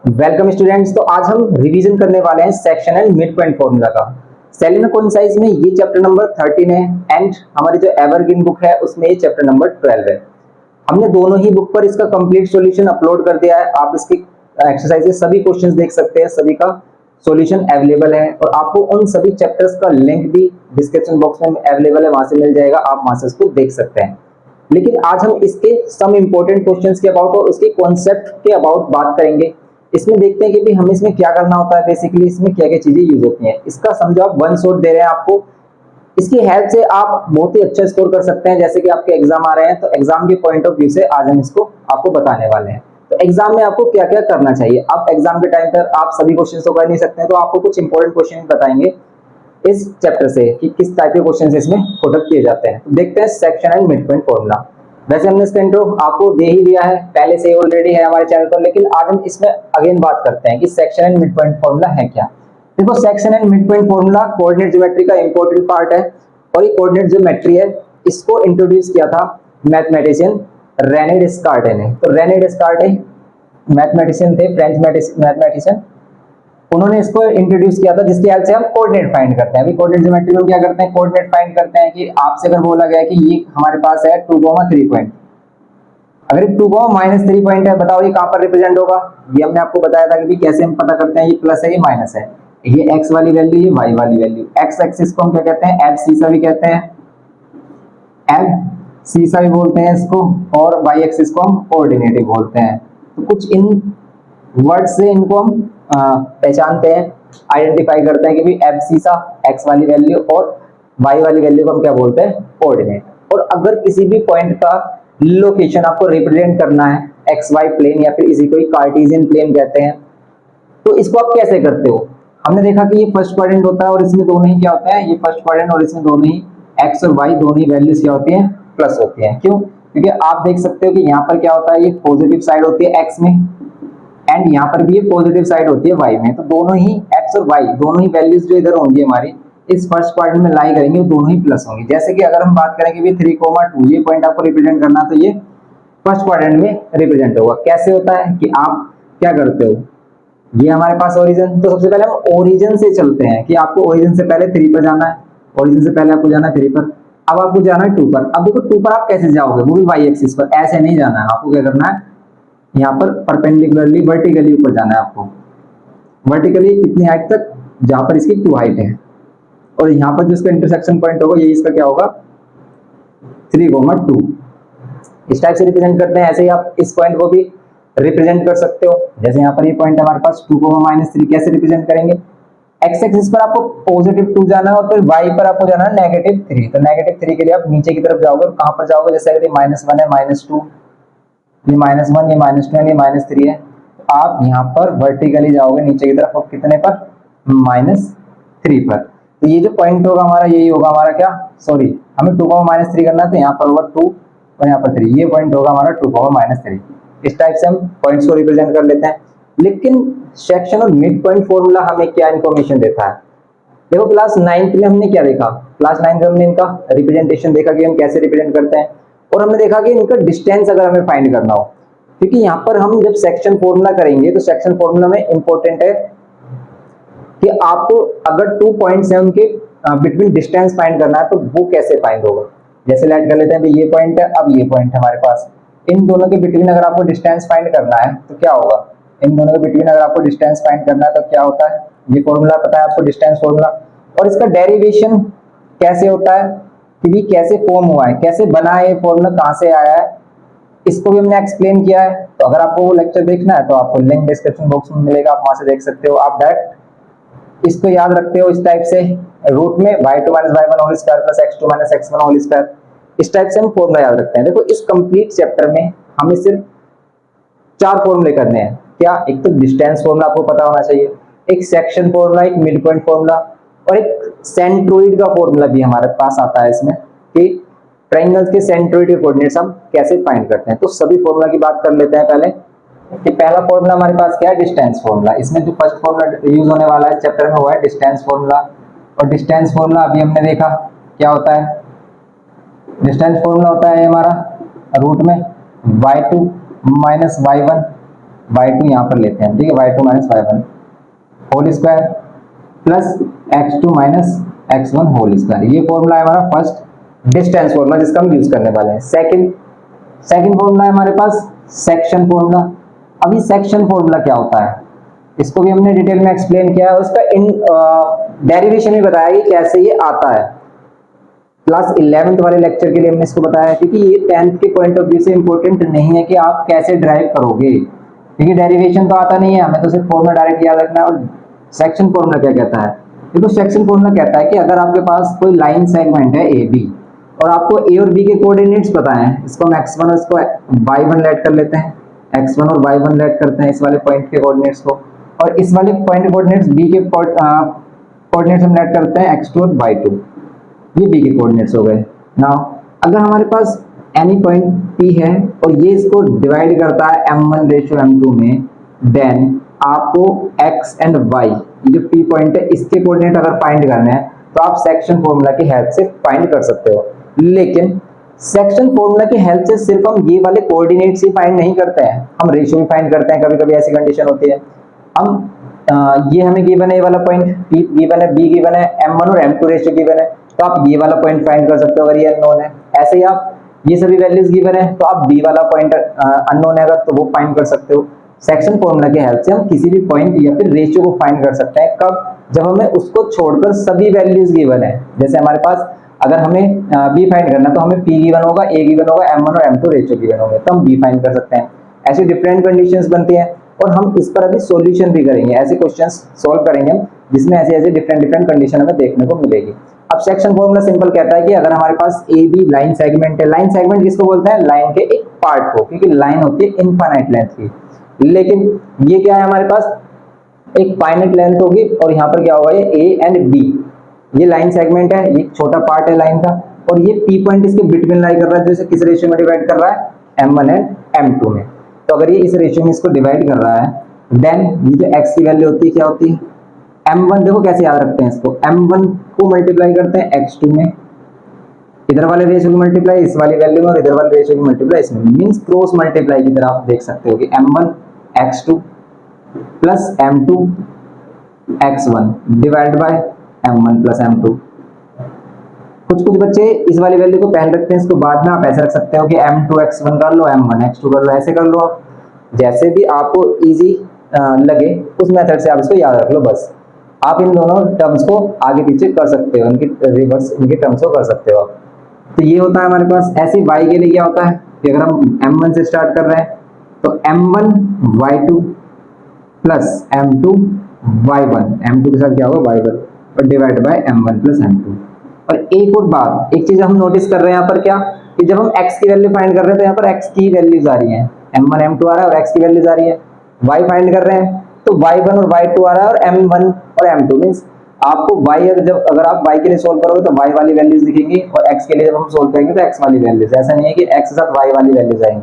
Welcome students. तो आज हम रिवीजन करने वाले हैं section and mid point formula का। सेलिना कॉन्साइज में ये चैप्टर नंबर 13 है एंड हमारी जो एवरग्रीन बुक है उसमें ये चैप्टर नंबर 12 है। हमने दोनों ही बुक पर इसका कंप्लीट सॉल्यूशन अपलोड कर दिया है। आप इसकी एक्सरसाइजेस सभी क्वेश्चंस देख सकते हैं, सभी का सॉल्यूशन अवेलेबल है और आपको उन सभी चैप्टर्स का लिंक भी डिस्क्रिप्शन बॉक्स में अवेलेबल है, वहां से मिल जाएगा, आप वहां से इसको देख सकते हैं। लेकिन आज हम इसके सम इंपॉर्टेंट क्वेश्चंस के अबाउट और उसके कॉन्सेप्ट के अबाउट बात करेंगे। इसमें देखते हैं कि भी हमें इसमें क्या करना होता है, बेसिकली इसमें क्या क्या चीजें यूज होती हैं। इसका समझो आप वन शॉट दे रहे हैं आपको, इसकी हेल्प से आप बहुत ही अच्छा स्कोर कर सकते हैं। जैसे कि आपके एग्जाम आ रहे हैं तो एग्जाम के पॉइंट ऑफ व्यू से आज हम इसको आपको बताने वाले हैं। तो एग्जाम में आपको क्या क्या करना चाहिए। अब एग्जाम के टाइम पर आप सभी क्वेश्चन तो कर नहीं सकते हैं, तो आपको कुछ इंपॉर्टेंट क्वेश्चन बताएंगे इस चैप्टर से कि किस टाइप के क्वेश्चन इसमें पुटअप किए जाते हैं। तो देखते हैं section and mid point formula. वैसे हमने इसका इंट्रो आपको दे ही दिया है, पहले से ऑलरेडी है हमारे चैनल पर, लेकिन आज हम इसमें अगेन बात करते हैं कि section and mid point formula है क्या। देखो, section and mid point formula coordinate geometry का इंपॉर्टेंट पार्ट है और ये कोऑर्डिनेट ज्योमेट्री है, इसको इंट्रोड्यूस किया था मैथमेटिशियन रेने डिस्कार्टे ने। तो रेने डिस्कार्टे मैथमेटिशियन थे, फ्रेंच मैथमेटिशियन, उन्होंने इसको इंट्रोड्यूस किया था जिसकी हेल्प से हम कोऑर्डिनेट फाइंड करते हैं। अभी कोऑर्डिनेट ज्योमेट्री में क्या करते हैं, कोऑर्डिनेट फाइंड करते हैं कि आपसे अगर बोला गया कि ये हमारे पास है 2,3 पॉइंट, अगर 2,-3 पॉइंट है, बताओ ये कहां पर रिप्रेजेंट होगा। ये हमने आपको बताया था कि कैसे हम पता करते हैं, ये प्लस है ये माइनस है, ये एक्स वाली वैल्यू ये वाई वाली वैल्यू। एक्स एक्सिस को हम क्या कहते हैं, एब सीसा भी कहते हैं, एब सीसा भी बोलते हैं इसको, और वाई एक्सिस को हम कोऑर्डिनेट भी बोलते हैं। तो कुछ इन वर्ड से इनको हम पहचानते हैं, आइडेंटिफाई करते हैं कि भी एब सीसा एक्स वाली वैल्यू और वाई वाली वैल्यू को हम क्या बोलते हैं, कोऑर्डिनेट। और अगर किसी भी पॉइंट का लोकेशन आपको रिप्रेजेंट करना है एक्स वाई प्लेन या फिर इसी को कार्टेशियन प्लेन कहते हैं, तो इसको आप कैसे करते हो। हमने देखा कि ये फर्स्ट क्वाड्रेंट होता है और इसमें दोनों ही क्या होता है, ये फर्स्ट क्वाड्रेंट और इसमें दोनों ही एक्स और वाई दोनों ही वैल्यूज क्या होती हैं, प्लस होती हैं। क्यों, क्योंकि आप देख सकते हो कि यहाँ पर क्या होता है, ये पॉजिटिव साइड होती है एक्स में एंड यहाँ पर भी ये पॉजिटिव साइड होती है वाई में। तो दोनों ही एक्स और वाई दोनों ही वैल्यूज जो इधर होंगी हमारी इस फर्स्ट क्वाड्रेंट में लाई करेंगे, दोनों ही प्लस होंगी। जैसे कि अगर हम बात करें कि 3,2 ये पॉइंट आपको रिप्रेजेंट करना, तो ये फर्स्ट क्वाड्रेंट में रिप्रेजेंट होगा। कैसे होता है कि आप क्या करते हो, ये हमारे पास ओरिजिन, तो सबसे पहले हम ओरिजिन से चलते हैं कि आपको ओरिजिन से पहले 3 पर जाना है, ओरिजिन से पहले आपको जाना है 3 पर, अब आपको जाना है 2 पर। अब देखो 2 पर आप कैसे जाओगे, वो भी वाई एक्सिस पर, ऐसे नहीं जाना है, आपको क्या करना है, यहाँ पर परपेंडिकुलरली वर्टिकली ऊपर जाना है आपको, वर्टिकली कितनी हाइट तक, जहां पर इसकी 2 हाइट है, और यहाँ पर जो इसका इंटरसेक्शन पॉइंट होगा ये इसका क्या होगा 3,2। इस टाइप से रिप्रेजेंट करते हैं। ऐसे ही आप इस पॉइंट को भी रिप्रेजेंट कर सकते हो। जैसे यहाँ पर ये पॉइंट हमारे पास 2,-3 कैसे रिप्रेजेंट करेंगे, एक्स एक्सिस पर आपको पॉजिटिव 2 जाना है और फिर वाई पर आपको जाना है -3। तो -3 के लिए आप नीचे की तरफ जाओगे, कहां पर जाओगे, जैसे अगर ये -1 है, -2, ये -1, ये -2 है, ये -3 है, तो आप यहाँ पर वर्टिकली जाओगे नीचे की तरफ, और कितने पर, -3 पर। तो ये जो पॉइंट होगा हमारा यही होगा हमारा क्या, सॉरी हमें 2,-3 करना है, तो यहाँ पर होगा 2 और यहाँ पर 3, ये पॉइंट होगा हमारा 2,-3। इस टाइप से हम पॉइंट्स को रिप्रेजेंट कर लेते हैं। लेकिन सेक्शन और मिड पॉइंट फॉर्मूला हमें क्या इंफॉर्मेशन देता है। देखो, क्लास 9 में हमने क्या देखा, क्लास 9 में हमने इनका रिप्रेजेंटेशन देखा कि हम कैसे रिप्रेजेंट करते हैं, और हमने देखा कि इनका डिस्टेंस अगर हमें फाइंड करना हो, क्योंकि यहाँ पर हम जब सेक्शन फॉर्मूला करेंगे तो सेक्शन फॉर्मूला में इंपॉर्टेंट है कि आपको अगर 2 पॉइंट्स हैं उनके बिटवीन डिस्टेंस फाइंड करना है, तो वो कैसे फाइंड होगा। जैसे लेट कर लेते हैं ये पॉइंट है, अब ये पॉइंट है हमारे पास, इन दोनों के बिटवीन अगर आपको डिस्टेंस फाइंड करना है तो क्या होगा, इन दोनों के बिटवीन अगर आपको डिस्टेंस फाइंड करना है तो क्या होता है, ये फॉर्मूला पता है आपको, डिस्टेंस फॉर्मूला, और इसका डेरिवेशन कैसे होता है, कि भी कैसे फॉर्म हुआ है, कैसे बना है, ये फॉर्मूला कहां से आया है, इसको भी हमने एक्सप्लेन किया है। तो अगर आपको वो लेक्चर देखना है तो आपको लिंक डिस्क्रिप्शन बॉक्स में मिलेगा, आप वहां से देख सकते हो। आप डायरेक्ट इसको याद रखते हो इस टाइप से, रूट में y2 - y1 whole square plus x2 - x1 whole square, इस टाइप से हम फॉर्मूला याद रखते हैं। देखो, इस कंप्लीट चैप्टर में हमें सिर्फ 4 फॉर्मूले करने हैं। क्या, एक तो डिस्टेंस फॉर्मूला आपको पता होना चाहिए, एक सेक्शन फॉर्मूला, एक मिड पॉइंट फॉर्मूला, और एक सेंट्रोइड का फॉर्मूला भी हमारे पास आता है इसमें, कि ट्रायंगल्स के सेंट्रोइड के कोऑर्डिनेट्स हम कैसे फाइंड करते हैं। तो सभी फॉर्मूला की बात कर लेते हैं पहले। कि पहला फॉर्मूला हमारे पास क्या है, डिस्टेंस फॉर्मूला। इसमें जो फर्स्ट फॉर्मूला यूज होने वाला है चैप्टर में वो है डिस्टेंस फॉर्मूला। और डिस्टेंस फॉर्मूला अभी हमने देखा क्या होता है, डिस्टेंस फॉर्मूला होता है हमारा रूट में y2 - y1, y2 यहाँ पर लेते हैं, ठीक है, y2 minus y1 whole square plus x2 minus x1 whole square. ये फॉर्मूला है हमारा फर्स्ट डिस्टेंस फॉर्मूला जिसका हम यूज करने वाले हैं। सेकंड फॉर्मूला है हमारे पास सेक्शन फॉर्मूला। अभी सेक्शन फॉर्मूला क्या होता है इसको भी हमने डिटेल में एक्सप्लेन किया है, उसका इन डेरिवेशन भी बताया कि कैसे ये आता है। क्लास 11th वाले लेक्चर के लिए हमने इसको बताया, क्योंकि ये 10th के पॉइंट ऑफ व्यू से इंपॉर्टेंट नहीं है कि आप कैसे ड्राइव करोगे, क्योंकि डेरिवेशन तो आता नहीं है, हमें तो सिर्फ फॉर्मूला डायरेक्ट याद रखना है। और सेक्शन फॉर्मूला क्या कहता है, देखो सेक्शन फॉर्मूला कहता है कि अगर आपके पास कोई लाइन सेगमेंट है ए बी और आपको ए और बी के कोऑर्डिनेट्स पता है, इसको हम x1 और इसको y1 लेट कर लेते हैं, x1 और y1 लेट करते हैं इस वाले पॉइंट के कोऑर्डिनेट्स को, और इस वाले पॉइंट के कोऑर्डिनेट्स b के कोऑर्डिनेट्स हम लेट करते हैं x2 और y2, ये b के कोऑर्डिनेट्स हो गए। नाउ अगर हमारे पास एनी पॉइंट p है और ये इसको डिवाइड करता है m1 रेशियो m2 में, देन आपको x एंड y, ये जो p पॉइंट है इसके कोऑर्डिनेट अगर फाइंड करने हैं तो आप सेक्शन फॉर्मूला की हेल्प से फाइंड कर सकते हो। लेकिन सेक्शन फॉर्मूला की हेल्प से सिर्फ हम ये वाले कोऑर्डिनेट्स ही फाइंड नहीं करते हैं, हम रेशियो भी फाइंड करते हैं। कभी कभी ऐसी कंडीशन होती है, हम ये हमें गिवन है, ये वाला पॉइंट p गिवन है, b गिवन है, m1 और m2 रेशियो गिवन है, तो आप ये वाला पॉइंट फाइंड कर सकते हो अगर ये अननोन है। ऐसे ही आप ये सभी वैल्यूज गिवन है तो आप b वाला पॉइंट अननोन है अगर, तो वो फाइंड कर सकते हो। सेक्शन फॉर्मूला की हेल्प से हम किसी भी पॉइंट या फिर रेशियो को फाइंड कर सकते हैं। कब? जब हमें उसको छोड़कर सभी वैल्यूज गिवन है। जैसे हमारे पास अगर हमें b फाइंड करना तो हमें p गिवन होगा, a गिवन होगा, m1 और m2 रेशियो गिवन होंगे, तो हम b फाइंड कर सकते हैं। ऐसी डिफरेंट कंडीशंस बनती हैं और हम इस पर अभी सॉल्यूशन भी करेंगे, ऐसे क्वेश्चंस सॉल्व करेंगे हम जिसमें ऐसे ऐसे डिफरेंट कंडीशन हमें देखने को मिलेगी। अब सेक्शन फॉर्मूला सिंपल कहता है कि अगर हमारे पास ए बी लाइन सेगमेंट है, लाइन सेगमेंट किसको बोलते हैं? लाइन के एक पार्ट को, क्योंकि लाइन होती है इनफाइनाइट लेंथ की। लेकिन ये क्या है, हमारे पास एक फाइनाइट लेंथ होगी और यहाँ पर क्या होगा, ये ए एंड बी, ये लाइन सेगमेंट है, ये छोटा पार्ट है लाइन का, और ये पी पॉइंट इसके बिटवीन लाई कर रहा है, जो इसे किस रेशियो में डिवाइड कर रहा है? m1 एंड m2 में। तो अगर ये इस रेशियो में इसको डिवाइड कर रहा है, देन ये जो x की वैल्यू होती है क्या होती है? m1, देखो कैसे याद रखते हैं इसको, m1 को मल्टीप्लाई करते हैं x2 में, इधर वाले रेशियो की मल्टीप्लाई इस वाली वैल्यू में, और इधर वाले रेशियो की मल्टीप्लाई इसमें, मींस क्रॉस मल्टीप्लाई की तरह आप देख सकते हो कि m1 x2 plus m2 x1 divide by m1 plus m2। कुछ बच्चे इस वाली वैल्यू को पहले रखते हैं, इसको बाद में आप ऐसे रख सकते हो कि m2 x1 कर लो, m1 x2 कर लो, ऐसे कर लो आप, जैसे भी आपको इजी लगे उस मेथड से आप इसको याद रख लो। बस आप इन दोनों टर्म्स को आगे पीछे कर सकते हो, इनकी रिवर्स इनके टर्म्स को कर सकते हो आप। तो ये होता है हमारे पास। ऐसे y के लिए क्या होता है कि अगर हम m1 से स्टार्ट कर रहे हैं तो m1 y2 plus m2 y1, m2 के साथ क्या होगा y1, और divide by m1 plus m2। और एक और बात, एक चीज हम नोटिस कर रहे हैं यहाँ पर क्या, कि जब हम x की वैल्यू फाइंड कर रहे हैं तो यहाँ पर x की वैल्यूज आ रही हैं, m1 m2 आ रहा है और x की वैल्यूज आ रही है। y फाइंड कर रहे हैं तो y1 और y2 आ रहा है और m1 और m2, मींस आपको y अगर आप y के लिए सोल्व करोगे तो y वाली वैल्यूज दिखेंगी, और x के लिए जब हम सोल्व करेंगे तो x वाली वैल्यूज। ऐसा नहीं है कि x के साथ y वाली वैल्यूज आएंगी।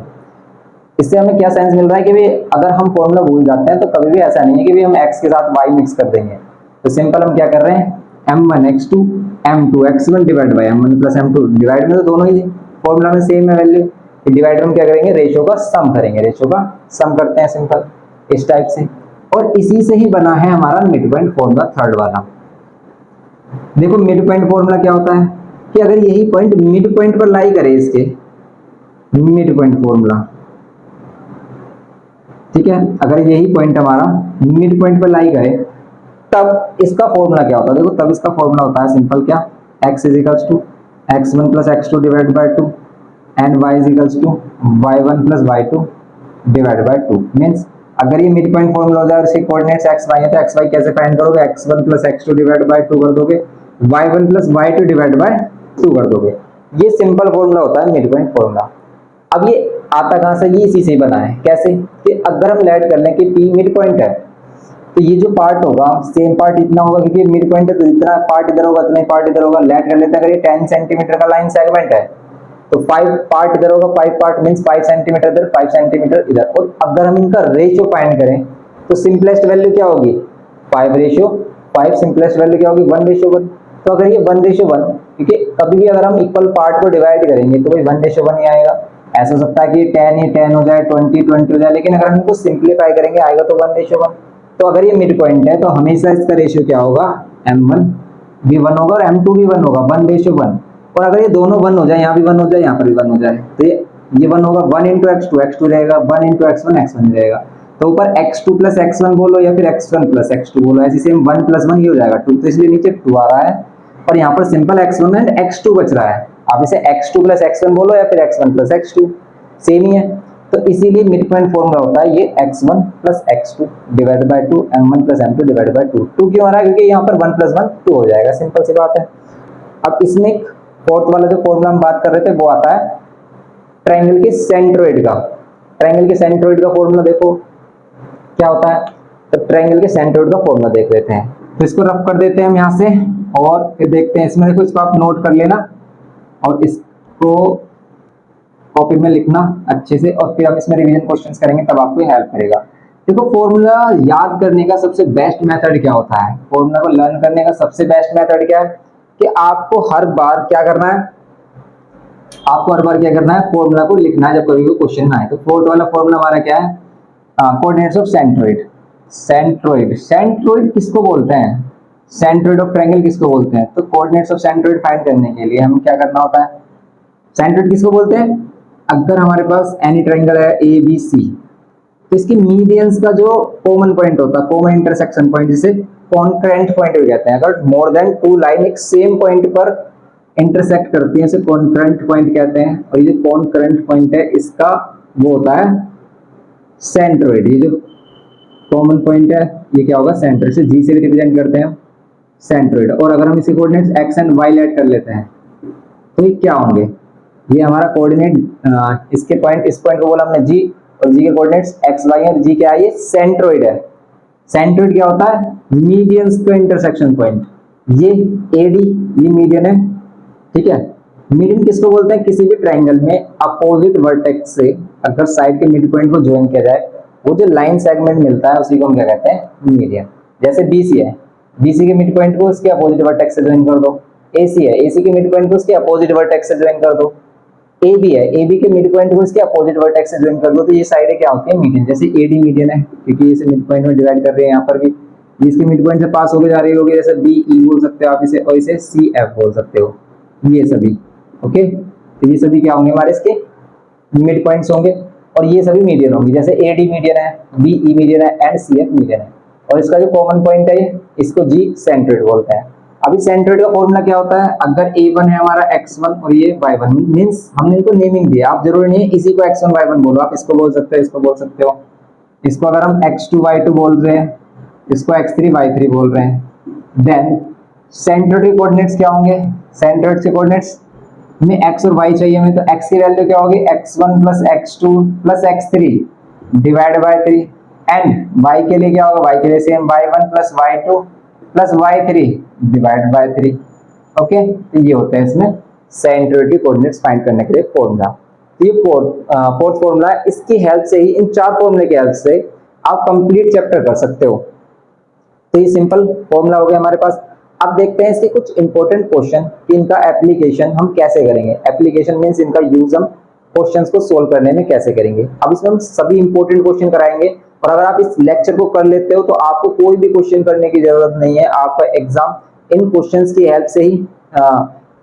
इससे हमें क्या सेंस मिल रहा है कि भाई अगर हम फॉर्मूला भूल जाते हैं तो कभी भी ऐसा नहीं है कि भाई हम x के साथ y मिक्स कर देंगे। तो सिंपल हम क्या कर रहे हैं, m1 x2 m2 x1 divide by m1 plus m2, divide में तो दोनों ही फॉर्मूला में सेम है वैल्यू, डिवाइड में हम क्या करेंगे, रेशियो का सम करेंगे, रेशियो का सम करते हैं सिंपल इस टाइप से। और इसी से ही बना है हमारा मिड पॉइंट फॉर्मूला थर्ड वाला। देखो मिड पॉइंट फॉर्मूला क्या होता है कि अगर यही पॉइंट मिड पॉइंट पर लाई करे, इसके मिड पॉइंट फॉर्मूला, ठीक है, अगर यही पॉइंट हमारा मिड पॉइंट पर लाई करे तब इसका फॉर्मूला क्या होता है? देखो तब इसका फॉर्मूला होता है सिंपल क्या, x is equals to x1 plus x2 divide by 2 and y is equals to y1 plus y2 divide by 2। Means अगर ये मिड पॉइंट फॉर्मूला हो जाए और इसके कोऑर्डिनेट्स xy है तो xy कैसे फाइंड करोगे, x1 plus x2 divide by 2 कर दोगे, y1 plus y2 divide by 2 कर दोगे। ये सिंपल फॉर्मूला होता है मिड पॉइंट फॉर्मूला। अब ये आता कहां से? ये इसी से बना है। कैसे? कि अगर हम लेट कर लें कि p मिड पॉइंट है तो ये जो पार्ट होगा सेम पार्ट इतना होगा, क्योंकि मिड पॉइंट है तो जितना पार्ट इधर होगा उतना ही पार्ट इधर होगा। लेट कर लेते हैं, अगर ये 10 सेंटीमीटर का लाइन सेगमेंट है तो 5 पार्ट इधर होगा, 5 पार्ट मींस 5 सेंटीमीटर इधर, 5 सेंटीमीटर इधर। और अगर हम इनका रेशियो फाइंड करें तो सिंपलेस्ट वैल्यू क्या होगी, 5 रेशियो 5, सिंपलेस्ट वैल्यू क्या होगी, 1 रेशियो 1। तो अगर ये 1 रेशियो 1, क्योंकि कभी भी अगर हम इक्वल पार्ट को डिवाइड करेंगे तो भाई 1 रेशियो 1 ही आएगा। ऐसा हो सकता है कि 10 ही 10 हो जाए, 20 20 हो जाए, लेकिन अगर हम इसको सिंप्लीफाई करेंगे आएगा तो 1:1। तो अगर ये मिड पॉइंट है तो हमेशा इसका रेशियो क्या होगा, m1 भी 1 होगा और m2 भी 1 होगा, 1:1। और अगर ये दोनों 1 हो जाए, यहाँ भी 1 हो जाए, यहाँ पर भी 1 हो जाए, तो ये 1 होगा, 1 into x2 x2 रहेगा, 1 into x1 x1 रहेगा। तो ऊपर x2 plus x1 बोलो या फिर x1 plus x2 बोलो, ऐसे सेम 1 plus 1 ये हो जाएगा 2, तो इसलिए नीचे 2 आ रहा है और यहाँ पर सिंपल x1 एंड x2 बच रहा है। आप इसे x2 plus x1 बोलो या फिर x1 plus x2, सेम ही है। तो इसीलिए मिड पॉइंट फॉर्मूला होता है ये x1 plus x2 divide by 2, m1 plus m2 divide by 2। 2 क्यों आ रहा है, क्योंकि यहाँ पर 1 plus 1 2 हो जाएगा, सिंपल सी बात है। अब इसमें फोर्थ वाला जो फॉर्मूला हम बात कर रहे थे वो आता है ट्रायंगल के सेंट्रोइड का। ट्रायंगल के सेंट्रोइड का फॉर्मूला देखो क्या होता है, तो ट्रायंगल के सेंट्रोइड का फॉर्मूला देख लेते हैं। तो इसको रफ कर देते हैं हम यहाँ से और फिर देखते हैं। इसमें देखो, इसको आप नोट कर लेना और इसको कॉपी में लिखना अच्छे से, और फिर हम इसमें रिवीजन क्वेश्चंस करेंगे तब आपको हेल्प करेगा। देखो, फॉर्मूला याद करने का सबसे बेस्ट मेथड क्या होता है, फॉर्मूला को लर्न करने का सबसे बेस्ट मेथड क्या है कि आपको हर बार क्या करना है, आपको हर बार क्या करना है, फॉर्मूला को लिखना है जब कभी भी क्वेश्चन आए। तो फोर्थ वाला फॉर्मूला हमारा क्या है, coordinates of centroid. Centroid, centroid किसको बोलते हैं, सेंट्रोइड ऑफ ट्रायंगल किसको बोलते हैं, तो कोऑर्डिनेट्स ऑफ सेंट्रोइड फाइंड करने के लिए हमें क्या करना होता है, सेंट्रोइड किसको बोलते हैं, अगर हमारे पास एनी ट्रायंगल है ए बी सी, तो इसकी मीडियंस का जो कॉमन पॉइंट होता है, कॉमन इंटरसेक्शन पॉइंट, जिसे कॉन्करेंट पॉइंट भी कहते हैं। अगर मोर देन 2 लाइन एक सेम पॉइंट पर इंटरसेक्ट करती है इसे कॉन्करेंट पॉइंट कहते हैं। और ये जो कॉन्करेंट पॉइंट है इसका वो होता है सेंट्रोइड। ये जो कॉमन पॉइंट है ये क्या होगा, सेंट्रोइड, से जी से भी रिप्रेजेंट करते हैं सेंट्रोइड। और अगर हम इसे coordinates X and Y add कर लेते हैं तो ये क्या होंगे, ये हमारा कोऑर्डिनेट, इसके पॉइंट, इस पॉइंट को बोला हमने जी, और जी के कोऑर्डिनेट्स एक्स वाई और जी क्या है, ये सेंट्रोइड है। सेंट्रोइड क्या होता है, मीडियंस का इंटरसेक्शन पॉइंट। ये एडी ये मीडियन है, ठीक है। मीडियन किसको बोलते हैं, किसी भी ट्रायंगल में अपोजिट वर्टेक्स से अगर साइड के मिड पॉइंट को ज्वाइन किया जाए, वो जो लाइन सेगमेंट मिलता है उसी को हम क्या कहते हैं, मीडियन। जैसे बीसी है, बीसी के मिड पॉइंट को उसके अपोजिट वर्टेक्स से ज्वाइन कर दो। एसी है, एसी के मिड पॉइंट को उसके अपोजिट वर्टेक्स से ज्वाइन कर दो। AB है, AB के मिड पॉइंट को इसके अपोजिट वर्टेक्स से ज्वाइन कर दो, तो ये साइड क्या होती है, मीडियन। जैसे AD मीडियन है क्योंकि इसे मिड पॉइंट में डिवाइड कर रहे हैं, यहाँ पर भी इसके मिड पॉइंट से पास होकर जा रही होगी, जैसे BE बोल सकते हो आप इसे, और इसे CF बोल सकते हो, ये सभी। ओके, तो ये सभी क्या होंगे, हमारे इसके मिड पॉइंट्स होंगे और ये सभी मीडियन होंगे। जैसे AD मीडियन है, BE मीडियन है एंड CF मीडियन है। और इसका जो कॉमन पॉइंट है इसको G सेंट्रोइड बोलते हैं। अभी सेंट्रोइड का फॉर्मूला क्या होता है, अगर A1 है हमारा x1 और ये y1, मींस हमने इनको नेमिंग दिया, आप जरूरी नहीं है इसी को x1 y1 बोलो, आप इसको बोल सकते हो, इसको बोल सकते हो। इसको अगर हम x2 y2 बोल रहे हैं, इसको x3 y3 बोल रहे हैं, देन सेंट्रोइड के कोऑर्डिनेट्स क्या होंगे, सेंट्रोइड के कोऑर्डिनेट्स में x और y चाहिए हमें, तो x की वैल्यू क्या होगी, x1 plus x2 plus x3 divide by 3, and y के लिए क्या होगा, y के लिए same y1 plus y2 plus y3 divide by 3। Okay, तो ये होता है इसमें सेंट्रोइड के कोऑर्डिनेट्स फाइंड करने के लिए फॉर्मूला। तो ये फोर्थ फॉर्मूला है, इसकी हेल्प से ही, इन 4 फॉर्मूले की हेल्प से आप कंप्लीट चैप्टर कर सकते हो। तो ये सिंपल फॉर्मूला हो गया हमारे पास। अब देखते हैं इसके कुछ इंपॉर्टेंट क्वेश्चन कि इनका एप्लीकेशन हम कैसे करेंगे। एप्लीकेशन मींस इनका यूज हम क्वेश्चंस को सोल्व करने में कैसे करेंगे। अब इसमें हम सभी इंपॉर्टेंट क्वेश्चन कराएंगे, और अगर आप इस लेक्चर को कर लेते हो तो आपको कोई भी क्वेश्चन करने की जरूरत नहीं है। आपका एग्जाम इन क्वेश्चंस की हेल्प से ही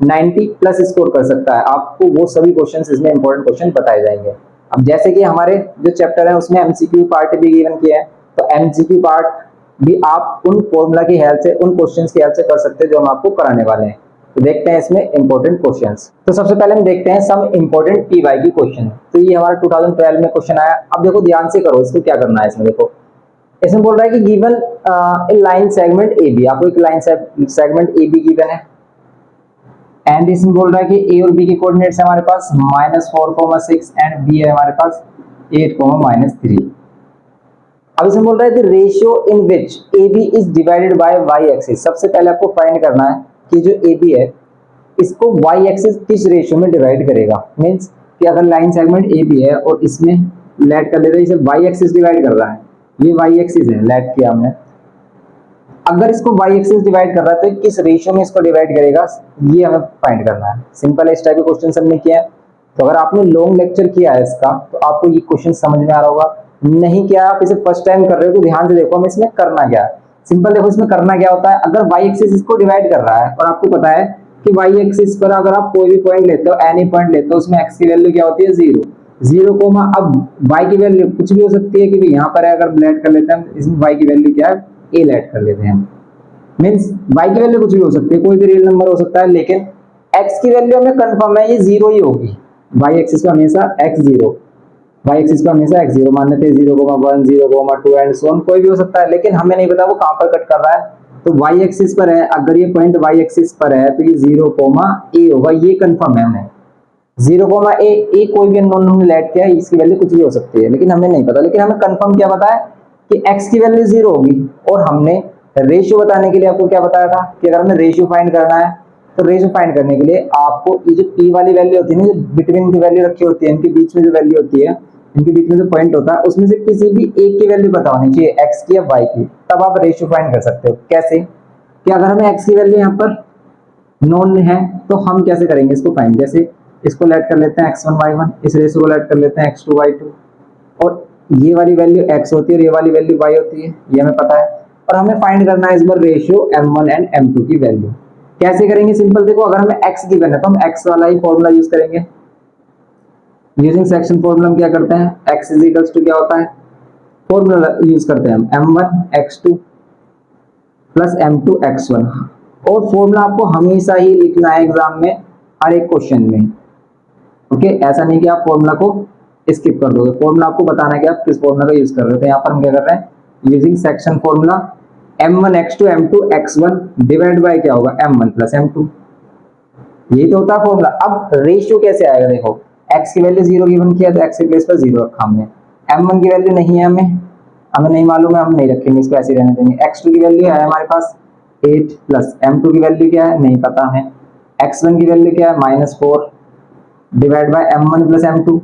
90 प्लस स्कोर कर सकता है। आपको वो सभी क्वेश्चंस, इसमें इंपॉर्टेंट क्वेश्चन बताए जाएंगे। अब जैसे कि हमारे जो चैप्टर है उसमें एमसीक्यू पार्ट भी गिवन किया है, तो एमसीक्यू पार्ट भी आप उन फॉर्मूला की हेल्प से, उन क्वेश्चंस की हेल्प से कर सकते हैं जो हम आपको कराने वाले हैं। तो देखते हैं इसमें इंपॉर्टेंट क्वेश्चंस। तो सबसे पहले हम देखते हैं सम इंपॉर्टेंट पीवाई की क्वेश्चन। तो ये हमारा 2012 में क्वेश्चन आया। अब देखो ध्यान से करो, इसको क्या करना है। इसमें देखो, इसमें बोल रहा है कि गिवन ए लाइन सेगमेंट AB, आपको एक लाइन सेगमेंट AB गिवन है, एंड इसमें बोल रहा है कि A और B के कोऑर्डिनेट्स है हमारे पास -4,6 एंड B है हमारे पास 8,-3। अब इसमें बोल रहा है the ratio in which AB is divided bye y axis. सबसे पहले आपको फाइंड करना है कि जो AB है इसको y एक्सिस किस रेशियो में डिवाइड करेगा। मींस कि अगर लाइन सेगमेंट AB है और इसमें लेट कर लेते हैं, इसे y एक्सिस डिवाइड कर रहा है, ये y एक्सिस है, लेट किया हमने। अगर इसको y एक्सिस डिवाइड कर रहा है तो किस रेशियो में इसको डिवाइड करेगा, ये हमें फाइंड करना है। सिंपल है, इस टाइप के क्वेश्चन हमने किया है। तो अगर आपने लॉन्ग लेक्चर किया है इसका तो आपको ये क्वेश्चन समझ में आ रहा होगा। नहीं किया आप इसे फर्स्ट टाइम कर रहे हो तो ध्यान से देखो हम इसमें करना क्या है। सिंपल देखो इसमें करना क्या होता है, अगर y एक्सिस इसको डिवाइड कर रहा है और आपको पता है कि y एक्सिस पर अगर आप कोई भी पॉइंट लेते हो, एनी पॉइंट लेते हो, उसमें x की वैल्यू क्या होती है 0 0 कोमा, अब y की वैल्यू कुछ भी हो सकती है कि भाई यहाँ पर है, अगर लेट कर लेते हैं इसमें y की वैल्यू क्या है a लेट कर लेते हैं, मींस y की वैल्यू कुछ भी हो सकती है, कोई भी रियल नंबर हो सकता है, लेकिन x की वैल्यू हमें कंफर्म है ये 0 ही होगी। y एक्सिस पे हमेशा x 0, y एक्सिस पे हमेशा x 0 मान लेते हैं, 0,1 0,2 एंड सो ऑन, कोई भी हो सकता है, लेकिन हमें नहीं पता वो कहां पर कट कर रहा है। तो y एक्सिस पर है, अगर ये पॉइंट y एक्सिस पर है तो ये 0,a होगा, ये कंफर्म है हमें। 0,a कोई भी अननोन हमने लेट किया है, इसकी वैल्यू कुछ भी हो सकती है, लेकिन हमें नहीं पता, लेकिन हमें कंफर्म क्या पता है कि x की वैल्यू 0 होगी। और हमने रेशियो बताने के लिए आपको क्या बताया था कि अगर हमें रेशियो फाइंड करना है तो रेशियो फाइंड करने के लिए आपको ये जो p वाली वैल्यू होती है ना, जो बिटवीन की वैल्यू रखी होती है, इनके बीच में जो वैल्यू होती है, इनके बीच में जो पॉइंट होता है, उसमें से किसी भी एक की वैल्यू पता होनी चाहिए, x की या y की, तब आप रेशियो फाइंड कर सकते हो। कैसे कि अगर हमें x की वैल्यू यहाँ पर नोन है तो हम कैसे करेंगे इसको फाइंड, जैसे इसको लेट कर लेते हैं x1 y1, इस रेशियो को लेट कर लेते हैं x2 y2, और ये वाली वैल्यू x होती है और ये वाली वैल्यू y होती है, ये हमें पता है। और हमें फाइंड करना है इस बार रेशियो m1 एंड m2 की वैल्यू। कैसे करेंगे, सिंपल देखो, अगर हमें x गिवन है तो हम x वाला ही फॉर्मूला यूज करेंगे। यूजिंग सेक्शन फॉर्मूला हम क्या करते हैं, x इज इक्वल्स टू क्या होता है, फॉर्मूला यूज करते हैं हम m1 x2 plus m2 x1, और फॉर्मूला आपको हमेशा ही लिखना है एग्जाम में हर एक क्वेश्चन में। ओके, ऐसा नहीं कि आप फॉर्मूला को स्किप कर दोगे, फॉर्मूला आपको बताना है कि आप किस फॉर्मूला का यूज कर रहे हो। तो यहाँ पर हम क्या कर रहे हैं, using section formula m1 x2 m2 x1 divide by क्या होगा m1 प्लस m2, यही तो होता है फॉर्मूला। अब रेशियो कैसे आएगा, देखो x की वैल्यू 0 गिवन किया तो x के प्लेस पर 0 रखा हमने, m1 की वैल्यू नहीं है, हमें नहीं मालूम है, हम नहीं रखेंगे, इसको ऐसे रहने देंगे। x2 की वैल्यू है हमारे पास 8 प्लस m2 की वैल्यू क्या है नहीं पता हमें, x1 की वैल्यू क्या है -4 divide by m1 plus m2,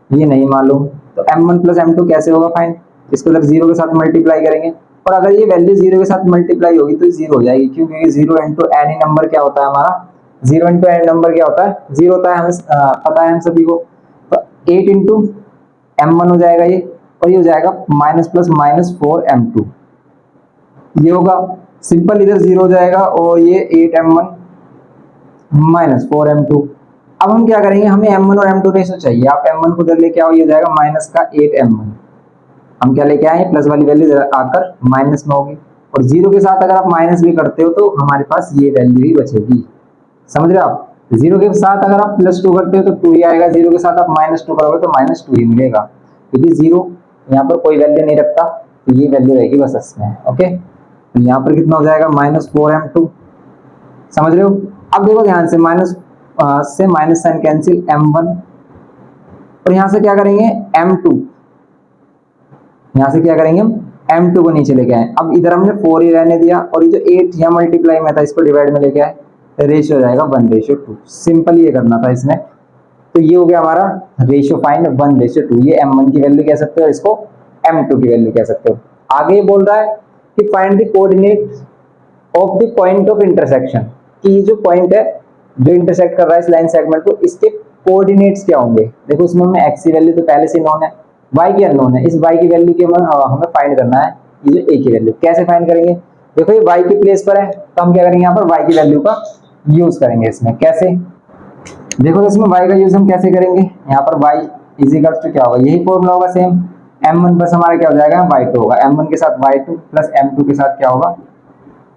ये नहीं मालूम। तो m1 प्लस m2 कैसे होगा फाइंड, इसको अगर 0 के साथ मल्टीप्लाई करेंगे, और अगर ये वैल्यू 0 के साथ मल्टीप्लाई होगी तो 0 हो जाएगी, क्योंकि 0 इंटू एनी नंबर क्या होता है हमारा, 0 इंटू एनी नंबर क्या होता है 0 होता है, हमें पता है हम सभी को। तो 8 इंटू m1 हो जाएगा ये, और ये हो जाएगा माइनस प्लस -4 m2, ये होगा सिंपल, इधर 0 हो जाएगा और ये 8m1 -4 m2। अब हम क्या करेंगे, हमें m1 और m2 रेशो चाहिए, आप m1 को इधर लेके आओ, ये हो जाएगा माइनस का 8m1, हम क्या लेके आए प्लस वाली वैल्यू आकर माइनस में होगी, और 0 के साथ अगर आप माइनस भी करते हो तो हमारे पास ये वैल्यू ही बचेगी, समझ रहे हो आप। 0 के साथ अगर आप +2 करते हो तो 2 ही आएगा, 0 के साथ आप -2 करोगे तो -2 ही मिलेगा, क्योंकि 0 यहाँ पर कोई वैल्यू नहीं रखता, तो ये वैल्यू रहेगी बस इसमें। ओके, तो यहाँ पर कितना हो जाएगा -4 m2, समझ रहे हो। अब देखो ध्यान से, माइनस से माइनस साइन कैंसिल, m1, और यहाँ से क्या करेंगे m2, यहाँ से क्या करेंगे हम m2 को नीचे लेके आए, अब इधर हमने 4 ही रहने दिया, और ये जो 8 यहाँ मल्टीप्लाई में था इसको डिवाइड में लेके आए, रेशियो हो जाएगा 1:2, सिंपल ये करना था इसमें। तो ये हो गया हमारा रेशियो फाइंड 1:2, ये m1 की वैल्यू कह सकते हो, इसको m2 की वैल्यू कह सकते हो। आगे ये बोल रहा है कि find the coordinate of the point of intersection, कि ये जो पॉइंट है जो इंटरसेक्ट कर रहा है इस लाइन सेगमेंट को, इसके कोऑर्डिनेट्स क्या होंगे। देखो इसमें हमें x की वैल्यू तो पहले से नोन है, y की अननोन है, इस y की वैल्यू की हमें फाइंड करना है ये जो a की वैल्यू। कैसे फाइंड करेंगे, देखो ये y के प्लेस पर है तो हम क्या करेंगे यहाँ पर y की वैल्यू का यूज करेंगे इसमें। कैसे, देखो इसमें y का यूज हम कैसे करेंगे, यहाँ पर y इज इक्वल टू क्या होगा, यही फॉर्मूला होगा सेम, m1 प्लस हमारा क्या हो जाएगा y2 होगा, m1 के साथ y2 प्लस m2 के साथ क्या होगा,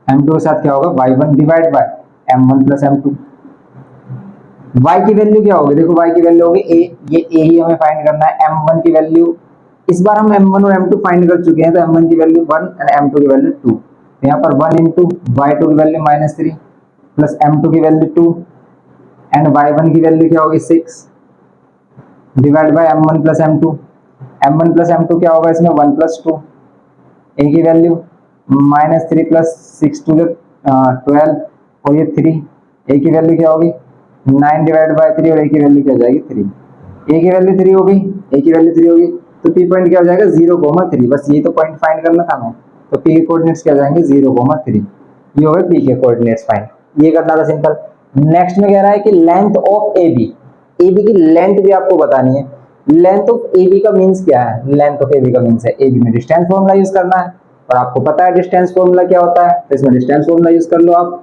m2 के साथ क्या होगा y1 divide by m1 plus m2। y की वैल्यू क्या होगी, देखो y की वैल्यू होगी a, ये a ही हमें फाइंड करना है। m1 की वैल्यू, इस बार हम m1 और m2 फाइंड कर चुके हैं, तो m1 की वैल्यू 1 एंड m2 की वैल्यू 2, तो यहाँ पर 1 इंटू y2 की वैल्यू -3 प्लस m2 की वैल्यू 2 एंड y1 की वैल्यू क्या होगी 6 divide by m1 plus m2। m1 plus m2 क्या होगा इसमें 1 प्लस 2, a की वैल्यू -3 प्लस 6 टू 12, और ये 3, a की वैल्यू क्या होगी 9 डिवाइड बाय 3, और a की वैल्यू क्या हो जाएगी 3, a की वैल्यू 3 होगी, a की वैल्यू 3 होगी, तो p पॉइंट क्या हो जाएगा 0,3, बस ये तो पॉइंट फाइंड करना था हमें, तो p के कोऑर्डिनेट्स क्या हो जाएंगे 0,3, ये हो गए p के कोऑर्डिनेट्स फाइंड, ये करना था सिंपल। नेक्स्ट में कह रहा है कि length of AB, A B की लेंथ भी आपको बतानी है। लेंथ ऑफ ए बी का मीन्स क्या है? लेंथ ऑफ ए बी का मीन्स है ए बी में डिस्टेंस फॉर्मूला यूज करना है, और आपको पता है डिस्टेंस फॉर्मूला क्या होता है, तो इसमें डिस्टेंस फॉर्मूला यूज कर लो आप।